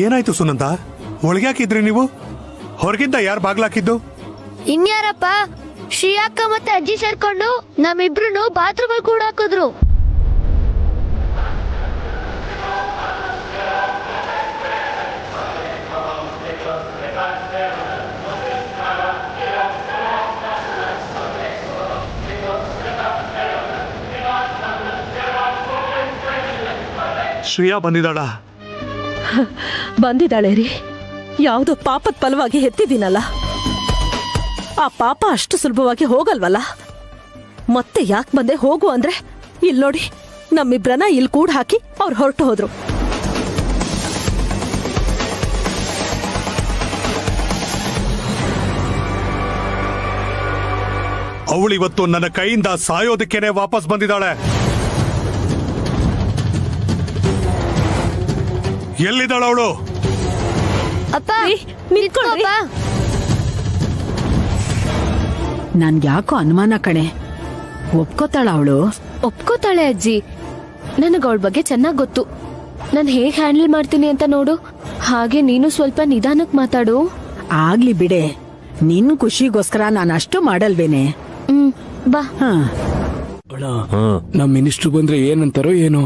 ಏನಾಯ್ತು ಸುನಂದ? ಒಳಗ್ಯಾಕಿದ್ರಿ ನೀವು? ಹೊರಗಿಂದ ಯಾರು ಬಾಗ್ಲಾಕಿದ್ದು? ಇನ್ಯಾರಪ್ಪ? ಶ್ರೀಯಕ್ಕ ಮತ್ತೆ ಅಜ್ಜಿ ಸೇರ್ಕೊಂಡು ನಮ್ಮಿಬ್ರು ಬಾತ್ರೂಮ್ ಅಲ್ಲಿ ಕೂಡ ಹಾಕಿದ್ರು. ಶ್ರೇಯಾ ಬಂದಿದ್ದಾಳ? ಬಂದಿದ್ದಾಳೆ ರೀ. ಯಾವುದೋ ಪಾಪದ ಫಲವಾಗಿ ಎತ್ತಿದ್ದೀನಲ್ಲ, ಆ ಪಾಪ ಅಷ್ಟು ಸುಲಭವಾಗಿ ಹೋಗಲ್ವಲ್ಲ. ಮತ್ತೆ ಯಾಕೆ ಬಂದೆ ಹೋಗು ಅಂದ್ರೆ, ಇಲ್ಲಿ ನೋಡಿ ನಮ್ಮಿಬ್ರನ್ನ ಇಲ್ಲಿ ಕೂಡ ಹಾಕಿ ಅವ್ರು ಹೊರಟು ಹೋದ್ರು. ಅವಳಿವತ್ತು ನನ್ನ ಕೈಯಿಂದ ಸಾಯೋದಕ್ಕೇನೆ ವಾಪಸ್ ಬಂದಿದ್ದಾಳೆ. ಎಲ್ಲಿದ್ದಾಳ ಅವಳು? ಅಪ್ಪ ನಿಂತ್ಕೊಳ್ರಿ. ನನ್ಗ್ಯಾಕೋ ಅನುಮಾನ ಕಣೆ. ಒಪ್ಕೋತಾಳ ಅವಳು? ಒಪ್ಕೋತಾಳೆ ಅಜ್ಜಿ. ನನಗ್ ಅವಳ ಬಗ್ಗೆ ಚೆನ್ನಾಗ್ ಗೊತ್ತು. ನಾನ್ ಹೇಗ್ ಹ್ಯಾಂಡಲ್ ಮಾಡ್ತೀನಿ ಅಂತ ನೋಡು. ಹಾಗೆ ನೀನು ಸ್ವಲ್ಪ ನಿಧಾನಕ್ ಮಾತಾಡು. ಆಗ್ಲಿ ಬಿಡೆ, ನಿನ್ ಖುಷಿಗೋಸ್ಕರ ನಾನು ಅಷ್ಟು ಮಾಡಲ್ವೇನೆ. ಬಾ. ನಮ್ ಮಿನಿಸ್ಟ್ರು ಬಂದ್ರೆ ಏನಂತಾರೋ ಏನೋ.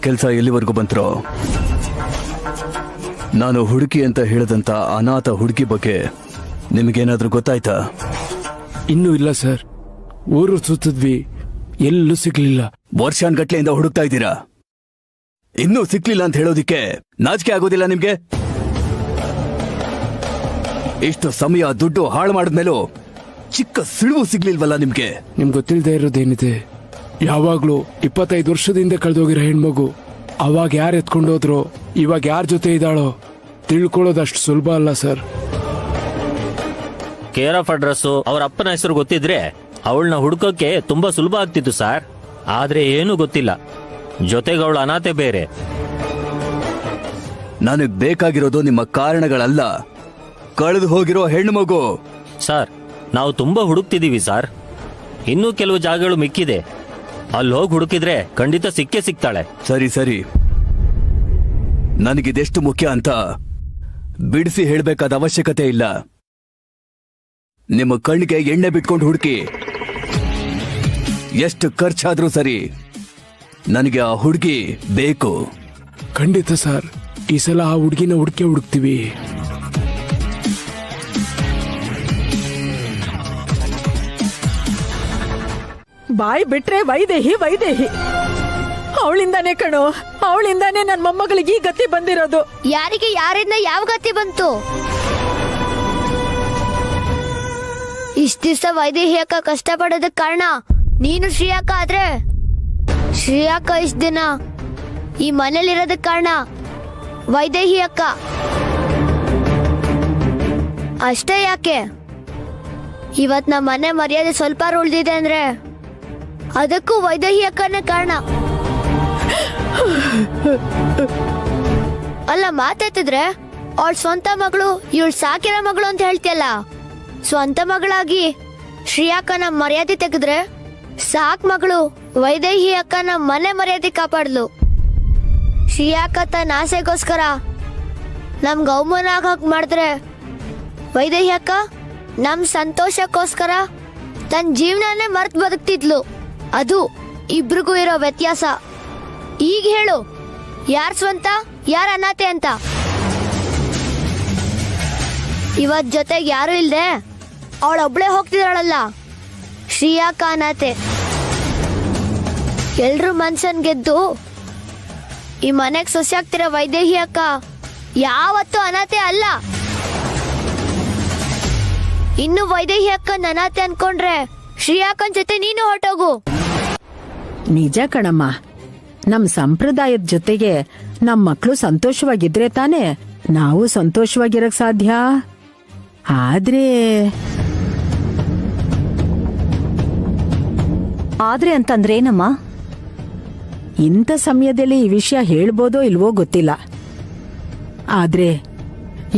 ಕೆಲಸ ಎಲ್ಲಿವರೆಗೂ ಬಂತರೋ? ನಾನು ಹುಡುಕಿ ಅಂತ ಹೇಳಿದಂತ ಅನಾಥ ಹುಡುಗಿ ಬಗ್ಗೆ ನಿಮಗೇನಾದ್ರೂ ಗೊತ್ತಾಯ್ತಾ? ಇನ್ನೂ ಇಲ್ಲ ಸರ್. ಊರು ಸುತ್ತಿದ್ವಿ, ಎಲ್ಲೂ ಸಿಗ್ಲಿಲ್ಲ. ವರ್ಷಾನ್ಗಟ್ಲೆಯಿಂದ ಹುಡುಕ್ತಾ ಇದ್ದೀರಾ, ಇನ್ನೂ ಸಿಕ್ಲಿಲ್ಲ ಅಂತ ಹೇಳೋದಿಕ್ಕೆ ನಾಚಿಕೆ ಆಗೋದಿಲ್ಲ ನಿಮ್ಗೆ? ಇಷ್ಟು ಸಮಯ ದುಡ್ಡು ಹಾಳು ಮಾಡಿದ್ಮೇಲೂ ಚಿಕ್ಕ ಸುಳಿವು ಸಿಗ್ಲಿಲ್ವಲ್ಲ ನಿಮ್ಗೆ? ನಿಮ್ಗೆ ಗೊತ್ತಿಲ್ಲದೆ ಇರೋದೇನಿದೆ? ಯಾವಾಗ್ಲೂ 25 ವರ್ಷದಿಂದ ಕಳೆದೋಗಿರೋ ಹೆಣ್ಮಗು ಅವಾಗ ಯಾರು ಎತ್ಕೊಂಡೋದ್ರೋ, ಇವಾಗ ಯಾರ ಜೊತೆ ಇದ್ದಾಳೋ ತಿಳ್ಕೊಳ್ಳೋದಷ್ಟು ಸುಲಭ ಅಲ್ಲ ಸರ್. ಕೇರ್ ಆಫ್ ಅಡ್ರೆಸ್ ಅವ್ರ ಅಪ್ಪನ ಹೆಸರು ಗೊತ್ತಿದ್ರೆ ಅವಳನ್ನ ಹುಡುಕೋಕೆ ತುಂಬಾ ಸುಲಭ ಆಗ್ತಿತ್ತು ಸರ್. ಆದ್ರೆ ಏನೂ ಗೊತ್ತಿಲ್ಲ, ಜೊತೆಗೆ ಅವಳ ಅನಾಥೆ ಬೇರೆ. ನನಗ್ ಬೇಕಾಗಿರೋದು ನಿಮ್ಮ ಕಾರಣಗಳಲ್ಲ, ಕಳೆದು ಹೋಗಿರೋ ಹೆಣ್ಣು ಮಗು. ಸರ್, ನಾವು ತುಂಬಾ ಹುಡುಕ್ತಿದೀವಿ ಸರ್. ಇನ್ನೂ ಕೆಲವು ಜಾಗಗಳು ಮಿಕ್ಕಿದೆ, ಅಲ್ಲಿ ಹೋಗಿ ಹುಡುಕಿದ್ರೆ ಖಂಡಿತ ಸಿಕ್ಕೇ ಸಿಗ್ತಾಳೆ. ಸರಿ ಸರಿ, ನನಗಿದೆಷ್ಟು ಮುಖ್ಯ ಅಂತ ಬಿಡಿಸಿ ಹೇಳ್ಬೇಕಾದ ಅವಶ್ಯಕತೆ ಇಲ್ಲ. ನಿಮ್ಮ ಕಣ್ಣಿಗೆ ಎಣ್ಣೆ ಬಿಟ್ಕೊಂಡು ಹುಡುಕಿ, ಎಷ್ಟು ಖರ್ಚಾದ್ರೂ ಸರಿ, ನನಗೆ ಆ ಹುಡುಗಿ ಬೇಕು. ಖಂಡಿತ ಸರ್, ಈ ಸಲ ಆ ಹುಡುಗಿನ ಹುಡುಕ್ತೀವಿ. ಬಾಯ್ ಬಿಟ್ರೆ ವೈದೇಹಿ ವೈದೇಹಿ. ಅವಳಿಂದಾನೇ ಕಣೋ, ಅವಳಿಂದಾನೇ ನನ್ ಮೊಮ್ಮಗಳಿಗೆ ಈ ಗತಿ ಬಂದಿರೋದು. ಯಾರಿಗೆ ಯಾರಿಂದ ಯಾವ ಗತಿ ಬಂತು? ಇಷ್ಟ ದಿವಸ ವೈದೇಹಿ ಅಕ್ಕ ಕಷ್ಟ ಪಡೋದಕ್ ಕಾರಣ ನೀನು ಶ್ರೀಯಾಕ ಆದ್ರೆ, ಶ್ರೀಯಾಕ ಇಷ್ಟ ದಿನ ಈ ಮನೇಲಿರೋದಕ್ ಕಾರಣ ವೈದೇಹಿ ಅಕ್ಕ. ಅಷ್ಟೇ ಯಾಕೆ, ಇವತ್ ನಮ್ಮ ಮನೆ ಮರ್ಯಾದೆ ಸ್ವಲ್ಪ ಉಳ್ದಿದೆ ಅಂದ್ರೆ ಅದಕ್ಕೂ ವೈದೇಹಿ ಅಕ್ಕನೇ ಕಾರಣ. ಅಲ್ಲ, ಮಾತಾಡ್ತಿದ್ರೆ ಅವಳ ಸ್ವಂತ ಮಗಳು, ಇವಳು ಸಾಕಿರೋ ಮಗಳು ಅಂತ ಹೇಳ್ತಿಯಲ್ಲ. ಸ್ವಂತ ಮಗಳಾಗಿ ಶ್ರೀಯಾಕನ ಮರ್ಯಾದೆ ತೆಗೆದ್ರೆ ಸಾಕ್ ಮಗಳು ವೈದೇಹಿ ಅಕ್ಕನ ಮನೆ ಮರ್ಯಾದೆ ಕಾಪಾಡ್ಲು. ಶ್ರೀಯಾಕ ತನ್ನ ಆಸೆಗೋಸ್ಕರ ನಮ್ಗೆ ಅವಮಾನ ಆಗಕ್ ಮಾಡಿದ್ರೆ ವೈದೇಹಿ ಅಕ್ಕ ನಮ್ ಸಂತೋಷಕ್ಕೋಸ್ಕರ ತನ್ನ ಜೀವನನೇ ಮರ್ತ್ ಬದುಕ್ತಿದ್ಲು. ಅದು ಇಬ್ರಿಗೂ ಇರೋ ವ್ಯತ್ಯಾಸ. ಈಗ ಹೇಳು, ಯಾರ್ ಸ್ವಂತ ಯಾರ ಅನಾಥೆ ಅಂತ? ಇವತ್ ಜೊತೆಗೆ ಯಾರು ಇಲ್ದೆ ಅವಳೊಬ್ಳೆ ಹೋಗ್ತಿದ್ದಾಳಲ್ಲ, ಶ್ರೀಯಾಕ ಅನಾಥೆ. ಎಲ್ರು ಮನ್ಸನ್ ಗೆದ್ದು ಈ ಮನೆಗ್ ಸೊಸೆ ಆಗ್ತಿರೋ ವೈದೇಹಿ ಅಕ್ಕ ಯಾವತ್ತೂ ಅನಾಥೆ ಅಲ್ಲ. ಇನ್ನು ವೈದೇಹಿ ಅಕ್ಕನ್ ಅನಾಥೆ ಅನ್ಕೊಂಡ್ರೆ ಶ್ರೀಯಾಕನ್ ಜೊತೆ ನೀನು ಹೊರಟೋಗು. ನಿಜ ಕಣಮ್ಮ, ನಮ್ ಸಂಪ್ರದಾಯದ ಜೊತೆಗೆ ನಮ್ ಮಕ್ಳು ಸಂತೋಷವಾಗಿದ್ರೆ ತಾನೇ ನಾವು ಸಂತೋಷವಾಗಿರಕ್ ಸಾಧ್ಯ. ಆದ್ರೆ ಅಂತಂದ್ರೇನಮ್ಮ? ಇಂಥ ಸಮಯದಲ್ಲಿ ಈ ವಿಷಯ ಹೇಳ್ಬೋದೋ ಇಲ್ವೋ ಗೊತ್ತಿಲ್ಲ. ಆದ್ರೆ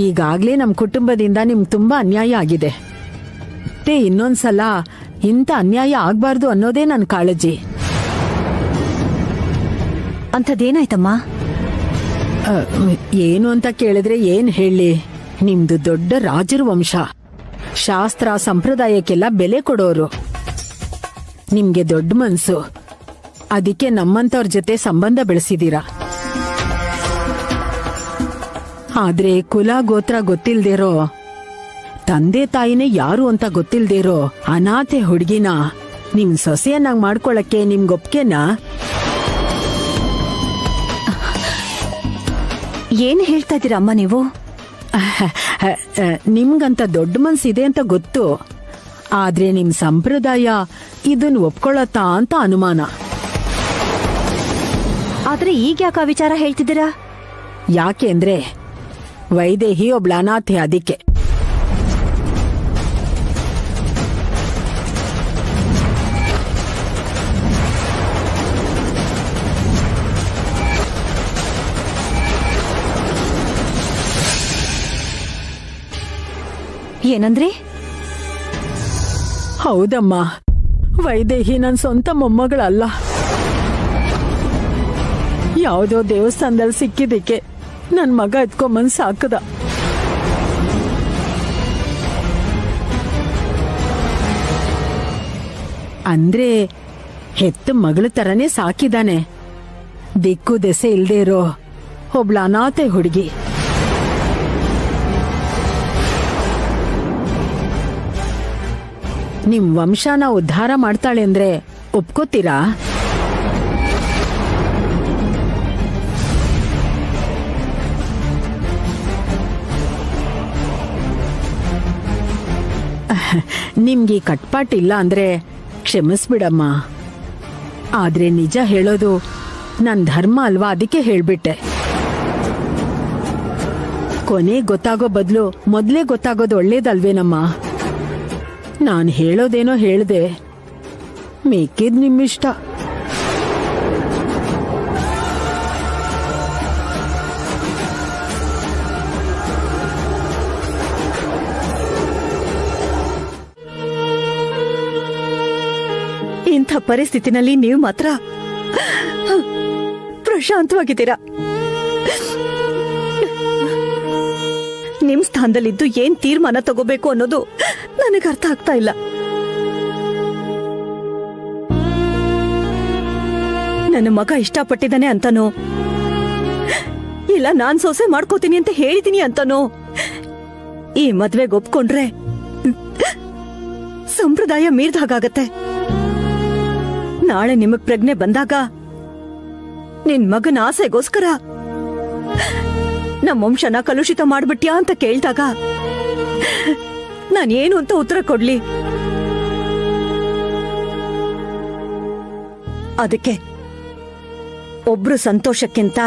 ಈಗಾಗ್ಲೇ ನಮ್ ಕುಟುಂಬದಿಂದ ನಿಮ್ಗೆ ತುಂಬಾ ಅನ್ಯಾಯ ಆಗಿದೆ. ಮತ್ತೆ ಇನ್ನೊಂದ್ಸಲ ಇಂಥ ಅನ್ಯಾಯ ಆಗ್ಬಾರ್ದು ಅನ್ನೋದೇ ನನ್ ಕಾಳಜಿ. ಅಂಥದ್ದೇನಾಯ್ತಮ್ಮ? ಏನು ಅಂತ ಕೇಳಿದ್ರೆ ಏನ್ ಹೇಳಿ, ನಿಮ್ದು ದೊಡ್ಡ ರಾಜರ ವಂಶ, ಶಾಸ್ತ್ರ ಸಂಪ್ರದಾಯಕ್ಕೆಲ್ಲ ಬೆಲೆ ಕೊಡೋರು. ನಿಮ್ಗೆ ದೊಡ್ಡ ಮನ್ಸು, ಅದಕ್ಕೆ ನಮ್ಮಂತವ್ರ ಜೊತೆ ಸಂಬಂಧ ಬೆಳೆಸಿದೀರ. ಆದ್ರೆ ಕುಲ ಗೋತ್ರ ಗೊತ್ತಿಲ್ದೇರೋ, ತಂದೆ ತಾಯಿನೇ ಯಾರು ಅಂತ ಗೊತ್ತಿಲ್ದೇರೋ ಅನಾಥೆ ಹುಡುಗಿನ ನಿಮ್ ಸೊಸೆಯನ್ನಾಗ್ ಮಾಡ್ಕೊಳಕ್ಕೆ ನಿಮ್ಗೊಪ್ಕೆನಾ? ಏನ್ ಹೇಳ್ತಾ ಇದ್ದೀರಾ ಅಮ್ಮ ನೀವು? ನಿಮ್ಗಂತ ದೊಡ್ಡ ಮನ್ಸಿದೆ ಅಂತ ಗೊತ್ತು, ಆದ್ರೆ ನಿಮ್ ಸಂಪ್ರದಾಯ ಇದನ್ ಒಪ್ಕೊಳತ್ತಾ ಅಂತ ಅನುಮಾನ. ಆದ್ರೆ ಈಗ ಯಾಕೆ ಆ ವಿಚಾರ ಹೇಳ್ತಿದ್ದೀರಾ? ಯಾಕೆ ಅಂದ್ರೆ ವೈದೇಹಿ ಒಬ್ಳ ಅನಾಥೆ, ಅದಕ್ಕೆ. ಏನಂದ್ರಿ? ಹೌದಮ್ಮ, ವೈದೇಹಿ ನನ್ ಸ್ವಂತ ಮೊಮ್ಮಗಳಲ್ಲ. ಯಾವುದೋ ದೇವಸ್ಥಾನದಲ್ಲಿ ಸಿಕ್ಕಿದ್ದಕ್ಕೆ ನನ್ ಮಗ ಎತ್ಕೊಂಬಂದ್ ಸಾಕದ. ಅಂದ್ರೆ ಹೆತ್ತ ಮಗಳ ತರನೇ ಸಾಕಿದಾನೆ. ದಿಕ್ಕು ದೆಸೆ ಇಲ್ದೇ ಇರೋ ಒಬ್ಳ ಅನಾಥೆ ಹುಡುಗಿ. ನಿಮ್ ವಂಶನ ಉದ್ಧಾರ ಮಾಡ್ತಾಳೆ ಅಂದ್ರೆ ಒಪ್ಕೋತೀರಾ? ನಿಮ್ಗೆ ಕಟ್ಪಾಟಿಲ್ಲ ಅಂದ್ರೆ ಕ್ಷಮಿಸ್ಬಿಡಮ್ಮ. ಆದ್ರೆ ನಿಜ ಹೇಳೋದು ನನ್ ಧರ್ಮ ಅಲ್ವಾ, ಅದಕ್ಕೆ ಹೇಳ್ಬಿಟ್ಟೆ. ಕೊನೆ ಗೊತ್ತಾಗೋ ಬದಲು ಮೊದ್ಲೇ ಗೊತ್ತಾಗೋದು ಒಳ್ಳೇದಲ್ವೇನಮ್ಮ? ನಾನ್ ಹೇಳೋದೇನೋ ಹೇಳ್ದೆ, ಮಿಕ್ಕಿದ್ ನಿಮ್ಮಿಷ್ಟ. ಇಂಥ ಪರಿಸ್ಥಿತಿನಲ್ಲಿ ನೀವು ಮಾತ್ರ ಪ್ರಶಾಂತವಾಗಿದ್ದೀರಾ. ನಿಮ್ ಸ್ಥಾನದಲ್ಲಿದ್ದು ಏನ್ ತೀರ್ಮಾನ ತಗೋಬೇಕು ಅನ್ನೋದು ನನಗೆ ಅರ್ಥ ಆಗ್ತಾ ಇಲ್ಲ. ನನ್ನ ಮಗ ಇಷ್ಟಪಟ್ಟಿದ್ದಾನೆ ಅಂತನೋ, ಇಲ್ಲ ನಾನ್ ಸೊಸೆ ಮಾಡ್ಕೋತೀನಿ ಅಂತ ಹೇಳಿದೀನಿ ಅಂತನೋ, ಈ ಮದ್ವೆಗೆ ಒಪ್ಕೊಂಡ್ರೆ ಸಂಪ್ರದಾಯ ಮೀರ್ದ ಹಾಗಾಗತ್ತೆ. ನಾಳೆ ನಿಮಗ್ ಪ್ರಜ್ಞೆ ಬಂದಾಗ ನಿನ್ ಮಗನ ಆಸೆಗೋಸ್ಕರ ನಮ್ಮ ವಂಶನ ಕಲುಷಿತ ಮಾಡ್ಬಿಟ್ಯಾ ಅಂತ ಕೇಳ್ದಾಗ ನಾನೇನು ಅಂತ ಉತ್ತರ ಕೊಡ್ಲಿ? ಅದಕ್ಕೆ ಒಬ್ರು ಸಂತೋಷಕ್ಕಿಂತ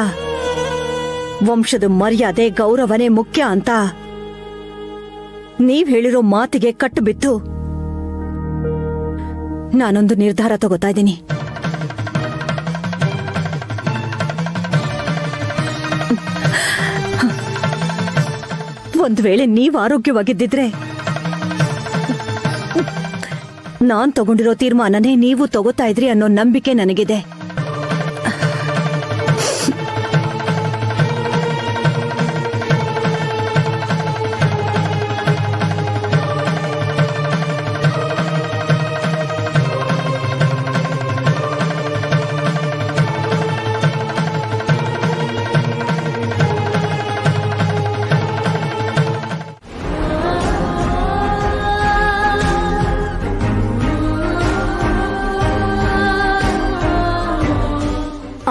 ವಂಶದ ಮರ್ಯಾದೆ ಗೌರವನೇ ಮುಖ್ಯ ಅಂತ ನೀವ್ ಹೇಳಿರೋ ಮಾತಿಗೆ ಕಟ್ಟು ಬಿತ್ತು ನಾನೊಂದು ನಿರ್ಧಾರ ತಗೋತಾ ಇದ್ದೀನಿ. ಒಂದ್ ವೇಳೆ ನೀವ್ ಆರೋಗ್ಯವಾಗಿದ್ದಿದ್ರೆ ನಾನ್ ತಗೊಂಡಿರೋ ತೀರ್ಮಾನನೇ ನೀವು ತಗೋತಾ ಇದ್ರಿ ಅನ್ನೋ ನಂಬಿಕೆ ನನಗಿದೆ.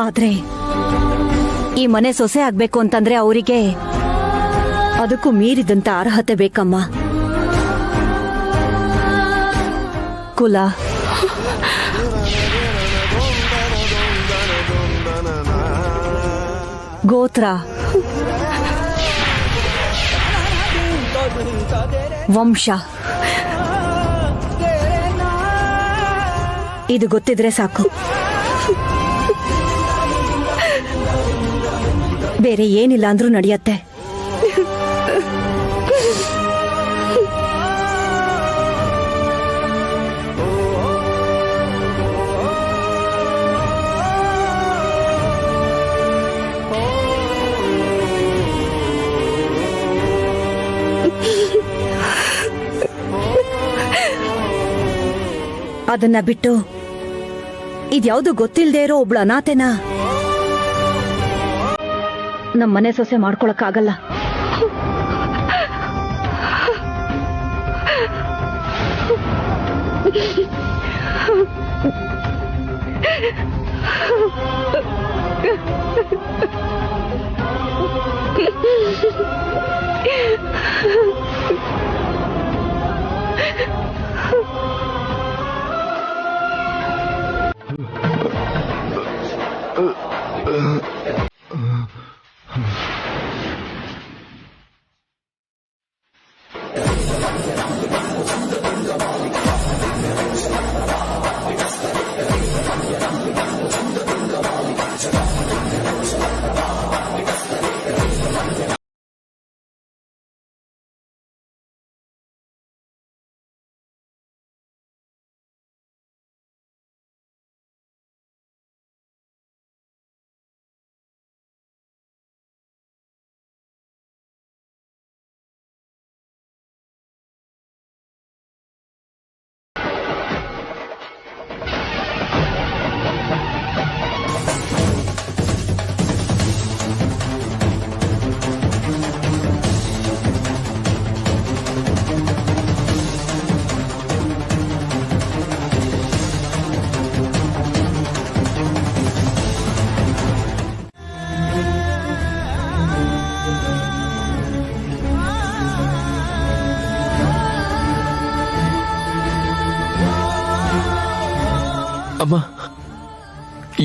ಆದ್ರೆ ಈ ಮನೆ ಸೊಸೆ ಆಗ್ಬೇಕು ಅಂತಂದ್ರೆ ಅವರಿಗೆ ಅದಕ್ಕೂ ಮೀರಿದಂತ ಅರ್ಹತೆ ಬೇಕಮ್ಮ. ಕುಲ, ಗೋತ್ರ, ವಂಶ ಇದು ಗೊತ್ತಿದ್ರೆ ಸಾಕು. ಬೇರೆ ಏನಿಲ್ಲ ಅಂದ್ರೂ ನಡೆಯತ್ತೆ. ಅದನ್ನ ಬಿಟ್ಟು ಇದ್ಯಾವುದು ಗೊತ್ತಿಲ್ಲದೆ ಇರೋ ಒಬ್ಳು ಅನಾಥೆನ ನಮ್ಮನೆ ಸೊಸೆ ಮಾಡ್ಕೊಳಕ್ಕಾಗಲ್ಲ. ಅಮ್ಮ,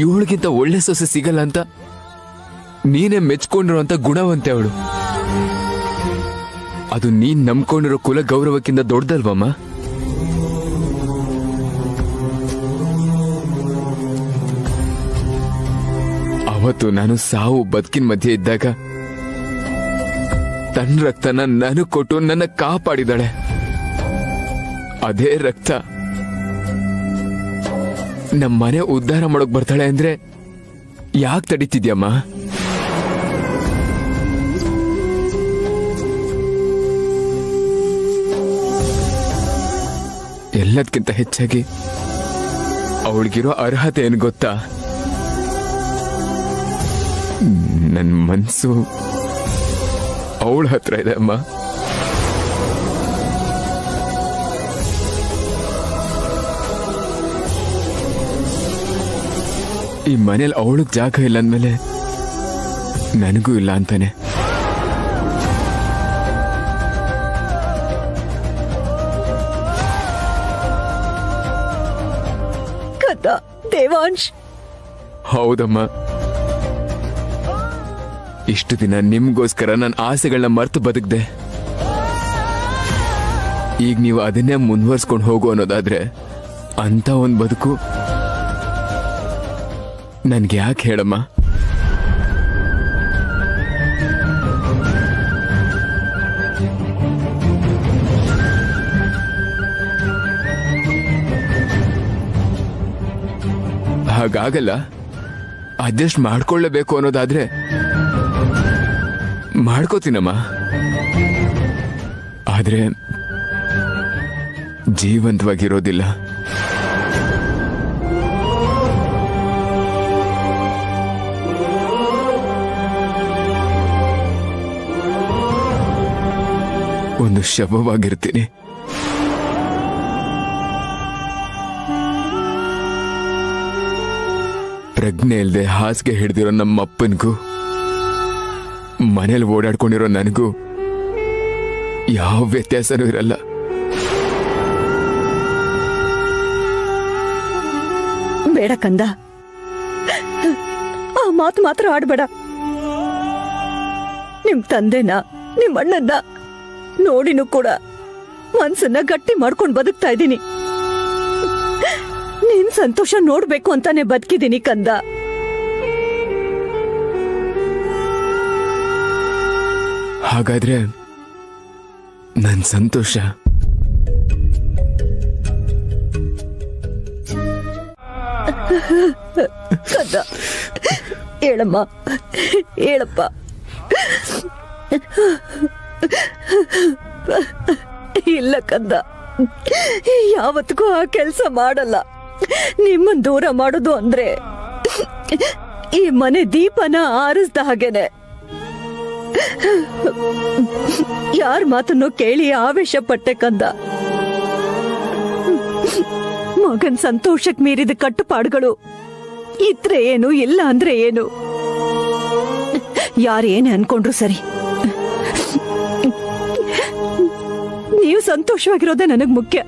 ಇವಳಿಗಿಂತ ಒಳ್ಳೆ ಸೊಸೆ ಸಿಗಲ್ಲ ಅಂತ ನೀನೇ ಮೆಚ್ಕೊಂಡಿರುವಂತ ಗುಣವಂತೆ ಅವಳು. ಅದು ನೀನ್ ನಂಬ್ಕೊಂಡಿರೋ ಕುಲ ಗೌರವಕ್ಕಿಂತ ದೊಡ್ಡದಲ್ವಮ್ಮ? ಅವತ್ತು ನಾನು ಸಾವು ಬದುಕಿನ ಮಧ್ಯೆ ಇದ್ದಾಗ ತನ್ನ ರಕ್ತನ ನನಗ್ ಕೊಟ್ಟು ನನ್ನ ಕಾಪಾಡಿದಾಳೆ. ಅದೇ ರಕ್ತ ನಮ್ಮ ಮನೆ ಉದ್ಧಾರ ಮಾಡೋಕ್ ಬರ್ತಾಳೆ ಅಂದ್ರೆ ಯಾಕೆ ತಡೀತಿದ್ಯಮ್ಮ? ಎಲ್ಲದಕ್ಕಿಂತ ಹೆಚ್ಚಾಗಿ ಅವಳಿಗಿರೋ ಅರ್ಹತೆ ಏನು ಗೊತ್ತಾ? ನನ್ನ ಮನ್ಸು ಅವಳ ಹತ್ರ ಇದೆ ಅಮ್ಮ. ಈ ಮನೇಲಿ ಅವಳಿಗೆ ಜಾಗ ಇಲ್ಲ ಅಂದ್ಮೇಲೆ ನನಗೂ ಇಲ್ಲ ಅಂತಾನೆ. ದೇವಾಂಶ್, ಹೌದಮ್ಮ, ಇಷ್ಟು ದಿನ ನಿಮ್ಗೋಸ್ಕರ ನನ್ನ ಆಸೆಗಳನ್ನ ಮರ್ತು ಬದುಕ್ದೆ. ಈಗ ನೀವು ಅದನ್ನೇ ಮುಂದುವರ್ಸ್ಕೊಂಡು ಹೋಗು ಅನ್ನೋದಾದ್ರೆ ಅಂತ ಒಂದ್ ಬದುಕು ನನ್ಗೆ ಯಾಕೆ ಹೇಳಮ್ಮ? ಹಾಗಾಗಲ್ಲ. ಅಡ್ಜಸ್ಟ್ ಮಾಡ್ಕೊಳ್ಳೇಬೇಕು ಅನ್ನೋದಾದ್ರೆ ಮಾಡ್ಕೋತೀನಮ್ಮ. ಆದ್ರೆ ಜೀವಂತವಾಗಿರೋದಿಲ್ಲ. ಒಂದು ಶವವಾಗಿರ್ತೀನಿ. ಪ್ರಜ್ಞೆ ಇಲ್ಲದೆ ಹಾಸಿಗೆ ಹಿಡಿದಿರೋ ನಮ್ಮ ಅಪ್ಪನಿಗೂ ಮನೇಲಿ ಓಡಾಡ್ಕೊಂಡಿರೋ ನನಗೂ ಯಾವ ವ್ಯತ್ಯಾಸನೂ ಇರಲ್ಲ. ಬೇಡ ಕಂದ, ಆ ಮಾತು ಮಾತ್ರ ಆಡ್ಬೇಡ. ನಿಮ್ ತಂದೆನ ನಿಮ್ ಅಣ್ಣನ್ನ ನೋಡಿನೂ ಕೂಡ ಮನ್ಸನ್ನ ಗಟ್ಟಿ ಮಾಡ್ಕೊಂಡು ಬದುಕ್ತಾ ಇದ್ದೀನಿ. ನಿನ್ ಸಂತೋಷ ನೋಡ್ಬೇಕು ಅಂತಾನೆ ಬದುಕಿದ್ದೀನಿ ಕಂದ. ಹಾಗಾದ್ರೆ ನನ್ ಸಂತೋಷ ಕಂದ, ಹೇಳಮ್ಮ, ಹೇಳಪ್ಪ. ಇಲ್ಲ ಕಂದ, ಯಾವತ್ತಿಗೂ ಆ ಕೆಲಸ ಮಾಡಲ್ಲ. ನಿಮ್ಮನ್ ದೂರ ಮಾಡೋದು ಅಂದ್ರೆ ಈ ಮನೆ ದೀಪನ ಆರಿಸ್ದ ಹಾಗೇನೆ. ಯಾರ ಮಾತನ್ನು ಕೇಳಿ ಆವೇಶ ಪಟ್ಟೆ ಕಂದ. ಮಗನ್ ಸಂತೋಷಕ್ ಮೀರಿದ ಕಟ್ಟುಪಾಡುಗಳು ಇದ್ರೆ ಏನು, ಇಲ್ಲ ಅಂದ್ರೆ ಏನು, ಯಾರೇನೇ ಅನ್ಕೊಂಡ್ರು ಸರಿ. ನೀವು ಸಂತೋಷವಾಗಿರೋದೇ ನನಗ್ ಮುಖ್ಯ.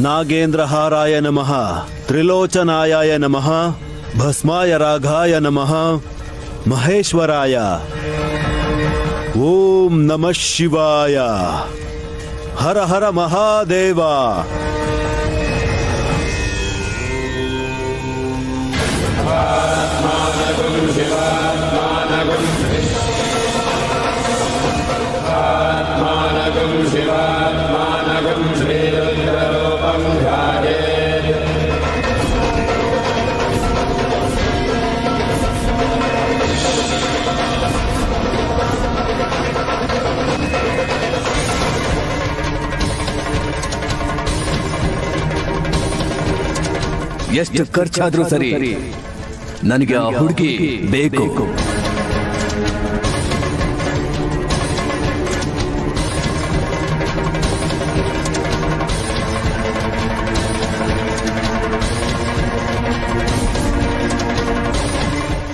नागेन्द्रहाराय नमः, त्रिलोचनाय नमः, भस्माय राघाय नमः, महेश्वराय। ओम नमः शिवाय। हर हर महादेव। ಎಷ್ಟು ಖರ್ಚಾದ್ರೂ ಸರಿ, ನನಗೆ ಆ ಹುಡುಗಿ ಬೇಕು.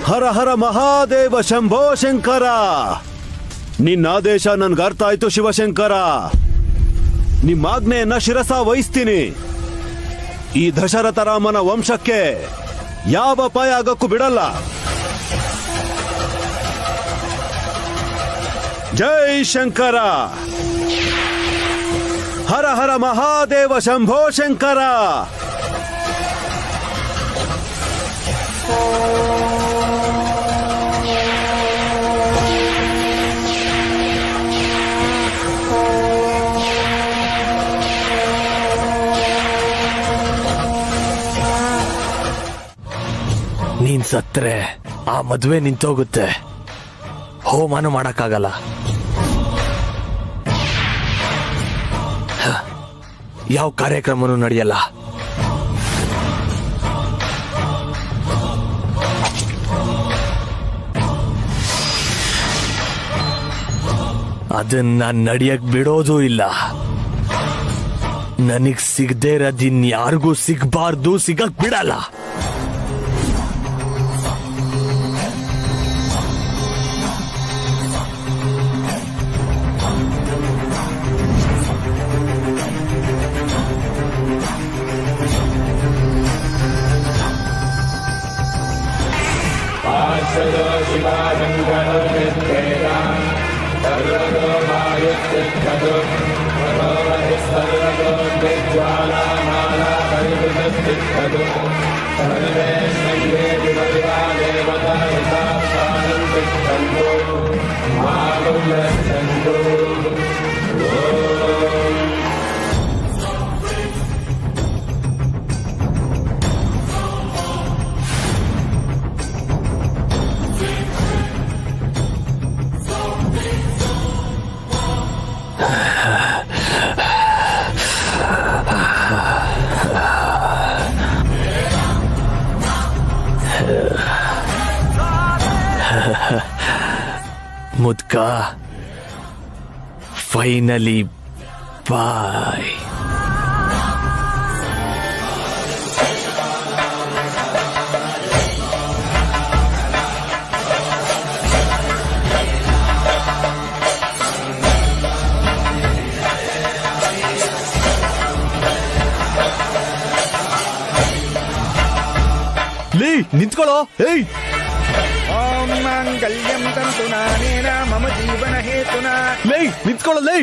ಹರ ಹರ ಮಹಾದೇವ ಶಂಭೋ ಶಂಕರ. ನಿನ್ನಾದೇಶ ನನ್ಗೆ ಅರ್ಥ ಆಯ್ತು ಶಿವಶಂಕರ. ನಿಮ್ಮಾಜ್ಞೆಯನ್ನ ಶಿರಸ ವಹಿಸ್ತೀನಿ. ಈ ದಶರಥ ರಾಮನ ವಂಶಕ್ಕೆ ಯಾವ ಅಪಾಯ ಆಗಕ್ಕೂ ಬಿಡಲ್ಲ. ಜೈ ಶಂಕರ. ಹರ ಹರ ಮಹಾದೇವ ಶಂಭೋ ಶಂಕರ. ನೀನ್ ಸತ್ರೆ ಆ ಮದುವೆ ನಿಂತೋಗುತ್ತೆ. ಹೋಮಾನು ಮಾಡಕ್ಕಾಗಲ್ಲ. ಯಾವ ಕಾರ್ಯಕ್ರಮನೂ ನಡೆಯಲ್ಲ. ಅದನ್ನ ನಡೆಯಕ್ ಬಿಡೋದು ಇಲ್ಲ. ನನಗ್ ಸಿಗದೆ ಇರೋದಿನ್ ಯಾರಿಗೂ ಸಿಗ್ಬಾರ್ದು, ಸಿಗಕ್ ಬಿಡಲ್ಲ. ಮುದ್ಕ, ಫೈನಲಿ ಬಾಯ್. ನಿಂತ್ಕೊಳ್ಳೋ. ಏಯ್ ಓಂ ಮಾಂಗಲ್ಯಂ ತಂತು ನಾನೇನ ಮಮ ಜೀವನ ಹೇತುನಾ. ಲೇ ನಿಂತ್ಕೊಳ್ಳೋ ಲೇ.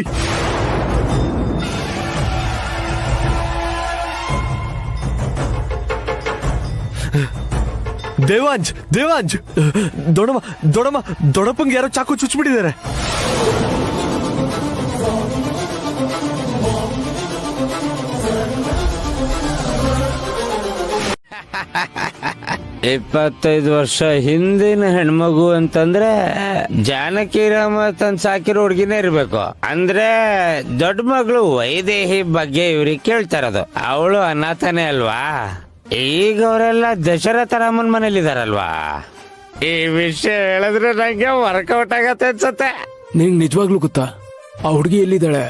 ದೇವಾಂಜ್ ದೇವಾಂಜ್ ದೊಡಮ್ಮ ದೊಡಮ್ಮ ದೊಡಪ್ಪಂಗೆ ಯಾರೋ ಚಾಕು ಚುಚ್ಚಿಬಿಟ್ಟಿದ್ದಾರೆ. ಇಪ್ಪತ್ತೈದು ವರ್ಷ ಹಿಂದಿನ ಹೆಣ್ಮಗು ಅಂತಂದ್ರೆ ಜಾನಕಿರಾಮ ತಂದ್ ಸಾಕಿರೋ ಹುಡ್ಗಿನೇ ಇರ್ಬೇಕು. ಅಂದ್ರೆ ದೊಡ್ಡ ಮಗಳು ವೈದೇಹಿ ಬಗ್ಗೆ ಇವ್ರಿಗೆ ಕೇಳ್ತಾರದು. ಅವಳು ಅನಾಥನೇ ಅಲ್ವಾ? ಈಗ ಅವರೆಲ್ಲ ದಶರಥ ರಾಮನ್ ಮನೇಲಿದಾರಲ್ವಾ? ಈ ವಿಷಯ ಹೇಳಿದ್ರೆ ನಂಗೆ ವರ್ಕೌಟ್ ಆಗತ್ತೆ ಅನ್ಸತ್ತೆ. ನಿಂಗ್ ನಿಜವಾಗ್ಲೂ ಗೊತ್ತಾ ಆ ಹುಡುಗಿ ಎಲ್ಲಿದ್ದಾಳೆ?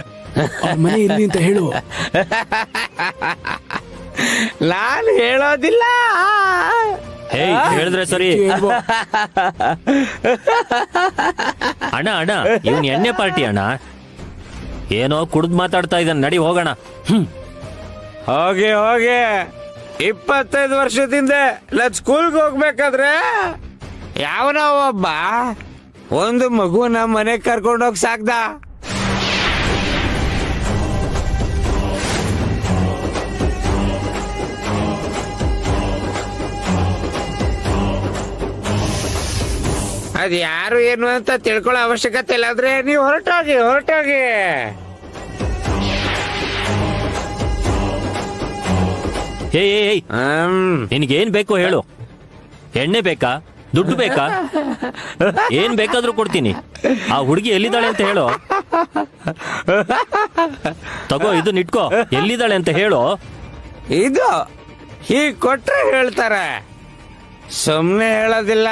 ಅವ್ರ ಮನೆ ಎಲ್ಲಿ ಅಂತ ಹೇಳು. ನಾನು ಹೇಳೋದಿಲ್ಲ. ಹೇಳಿದ್ರೆ ಸರಿ. ಅಣ್ಣ ಅಣ್ಣ ಇವನ್ ಎಣ್ಣೆ ಪಾರ್ಟಿ ಅಣ್ಣ. ಏನೋ ಕುಡ್ದು ಮಾತಾಡ್ತಾ ಇದ್ದಾನೆ, ನಡಿ ಹೋಗೋಣ. ಹೋಗಿ ಹೋಗಿ 25 ವರ್ಷದಿಂದ ನಾನ್ ಸ್ಕೂಲ್ಗೆ ಹೋಗ್ಬೇಕಾದ್ರೆ ಯಾವನೋ ಒಬ್ಬ ಒಂದು ಮಗುನ ಮನೆಗೆ ಕರ್ಕೊಂಡೋಗಿ ಸಾಕ್ದ. ಅದ್ ಯಾರು ಏನು ಅಂತ ತಿಳ್ಕೊಳ್ಳೋ ಅವಶ್ಯಕತೆ ಇಲ್ಲ. ಆದ್ರೆ ನೀವು ಹೊರಟೋಗಿ ಹೊರಟೋಗಿ. ನಿನ್ಗೇನ್ ಬೇಕು ಹೇಳು. ಎಣ್ಣೆ ಬೇಕಾ, ದುಡ್ಡು ಬೇಕಾ, ಏನ್ ಬೇಕಾದ್ರೂ ಕೊಡ್ತೀನಿ. ಆ ಹುಡುಗಿ ಎಲ್ಲಿದ್ದಾಳೆ ಅಂತ ಹೇಳು. ತಗೋ ಇದನ್ನ ಇಟ್ಕೋ. ಎಲ್ಲಿದ್ದಾಳೆ ಅಂತ ಹೇಳು. ಇದು ಹೀಗ್ ಕೊಟ್ರೆ ಹೇಳ್ತಾರೆ, ಸುಮ್ನೆ ಹೇಳೋದಿಲ್ಲ.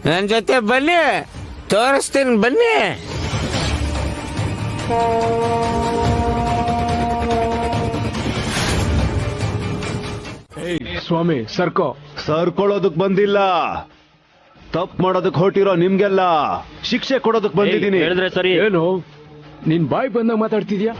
ನನ್ ಜೊತೆ ಬನ್ನಿ, ತೋರಿಸ್ತೀನಿ ಬನ್ನಿ. ಸ್ವಾಮಿ ಸರ್ಕೊಳ್ಳೋದಕ್ ಬಂದಿಲ್ಲ, ತಪ್ಪು ಮಾಡೋದಕ್ ಹೊರಟಿರೋ ನಿಮ್ಗೆಲ್ಲ ಶಿಕ್ಷೆ ಕೊಡೋದಕ್ ಬಂದಿದ್ದೀನಿ. ಹೇಳಿದ್ರೆ ಸರಿ. ಏನು ನಿನ್ ಬಾಯ್ ಬಂದಾಗ ಮಾತಾಡ್ತಿದ್ಯಾ?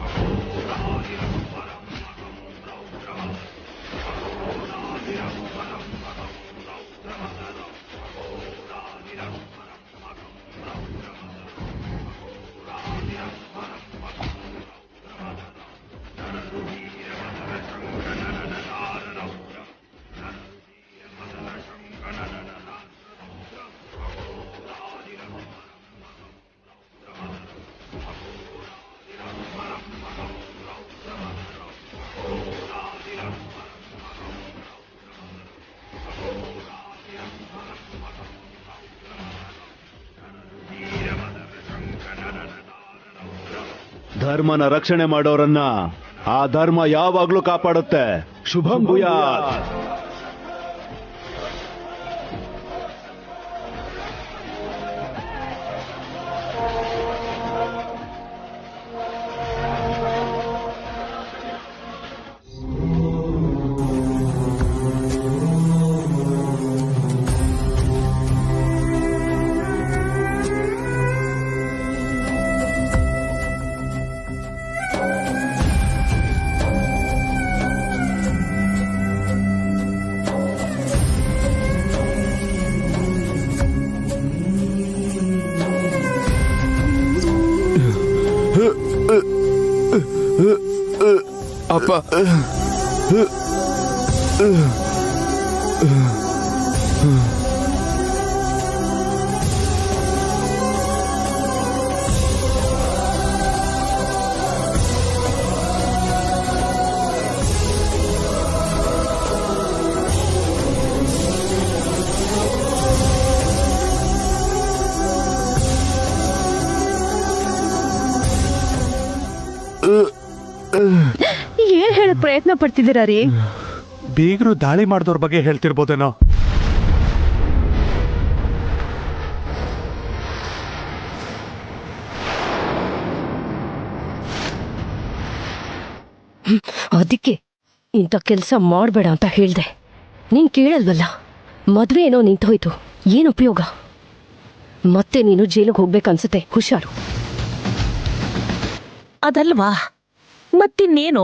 ಧರ್ಮನ ರಕ್ಷಣೆ ಮಾಡೋರನ್ನ ಆ ಧರ್ಮ ಯಾವಾಗ್ಲೂ ಕಾಪಾಡುತ್ತೆ. ಶುಭಂ ಭೂಯಾತ್. ಅಪ್ಪ ಏನ್ ಹೇಳಕ್ ಪ್ರಯತ್ನ ಪಡ್ತಿದ್ದೀರಾ ರೀ? ಬೀಗರು ದಾಳಿ ಮಾಡಿದವ್ರ ಬಗ್ಗೆ ಹೇಳ್ತಿರ್ಬೋದೇನೋ. ಅದಕ್ಕೆ ಇಂಥ ಕೆಲಸ ಮಾಡಬೇಡ ಅಂತ ಹೇಳ್ದೆ. ನೀನ್ ಕೇಳಲ್ವಲ್ಲ. ಮದ್ವೆ ಏನೋ ನಿಂತೋಯ್ತು, ಏನು ಉಪಯೋಗ? ಮತ್ತೆ ನೀನು ಜೈಲಿಗೆ ಹೋಗ್ಬೇಕನ್ಸುತ್ತೆ, ಹುಷಾರು. ಅದಲ್ವಾ ಮತ್ತಿನ್ನೇನು?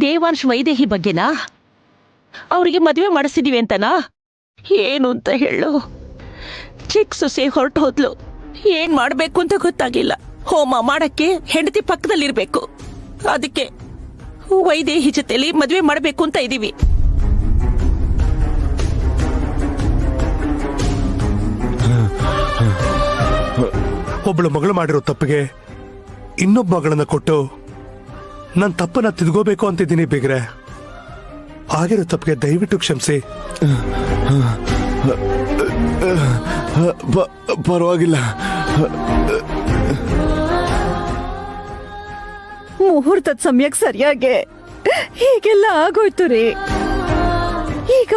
ದೇವಾಂಶ್ ವೈದೇಹಿ ಬಗ್ಗೆನಾ? ಅವರಿಗೆ ಮದುವೆ ಮಾಡಿಸಿದೀವಿ ಅಂತನಾ? ಏನು ಅಂತ ಹೇಳು. ಚಿಕ್ಕ ಸೊಸೆ ಹೊರಟು ಹೋದ್ಲು. ಏನ್ ಮಾಡ್ಬೇಕು ಅಂತ ಗೊತ್ತಾಗಿಲ್ಲ. ಹೋಮ ಮಾಡಕ್ಕೆ ಹೆಂಡತಿ ಪಕ್ಕದಲ್ಲಿರ್ಬೇಕು. ಅದಕ್ಕೆ ವೈದೇಹಿ ಜೊತೆಲಿ ಮದುವೆ ಮಾಡಬೇಕು ಅಂತ ಇದೀವಿ. ಒಬ್ಳು ಮಗಳು ಮಾಡಿರೋ ತಪ್ಪಿಗೆ ಇನ್ನೊಬ್ಬ ಮಗಳನ್ನ ಕೊಟ್ಟು ನನ್ನ ತಪ್ಪನ್ನ ತಿದ್ಕೋಬೇಕು ಅಂತಿದ್ದೀನಿ ಬೇಗ್ರೆ. ಆಗಿರೋ ತಪ್ಪಿಗೆ ದಯವಿಟ್ಟು ಕ್ಷಮಿಸಿ. ಪರವಾಗಿಲ್ಲ. ಮುಹೂರ್ತದ ಸಮಯಕ್ಕೆ ಸರಿಯಾಗಿ ಹೀಗೆಲ್ಲ ಆಗೋಯ್ತು ರೀ. ಈಗ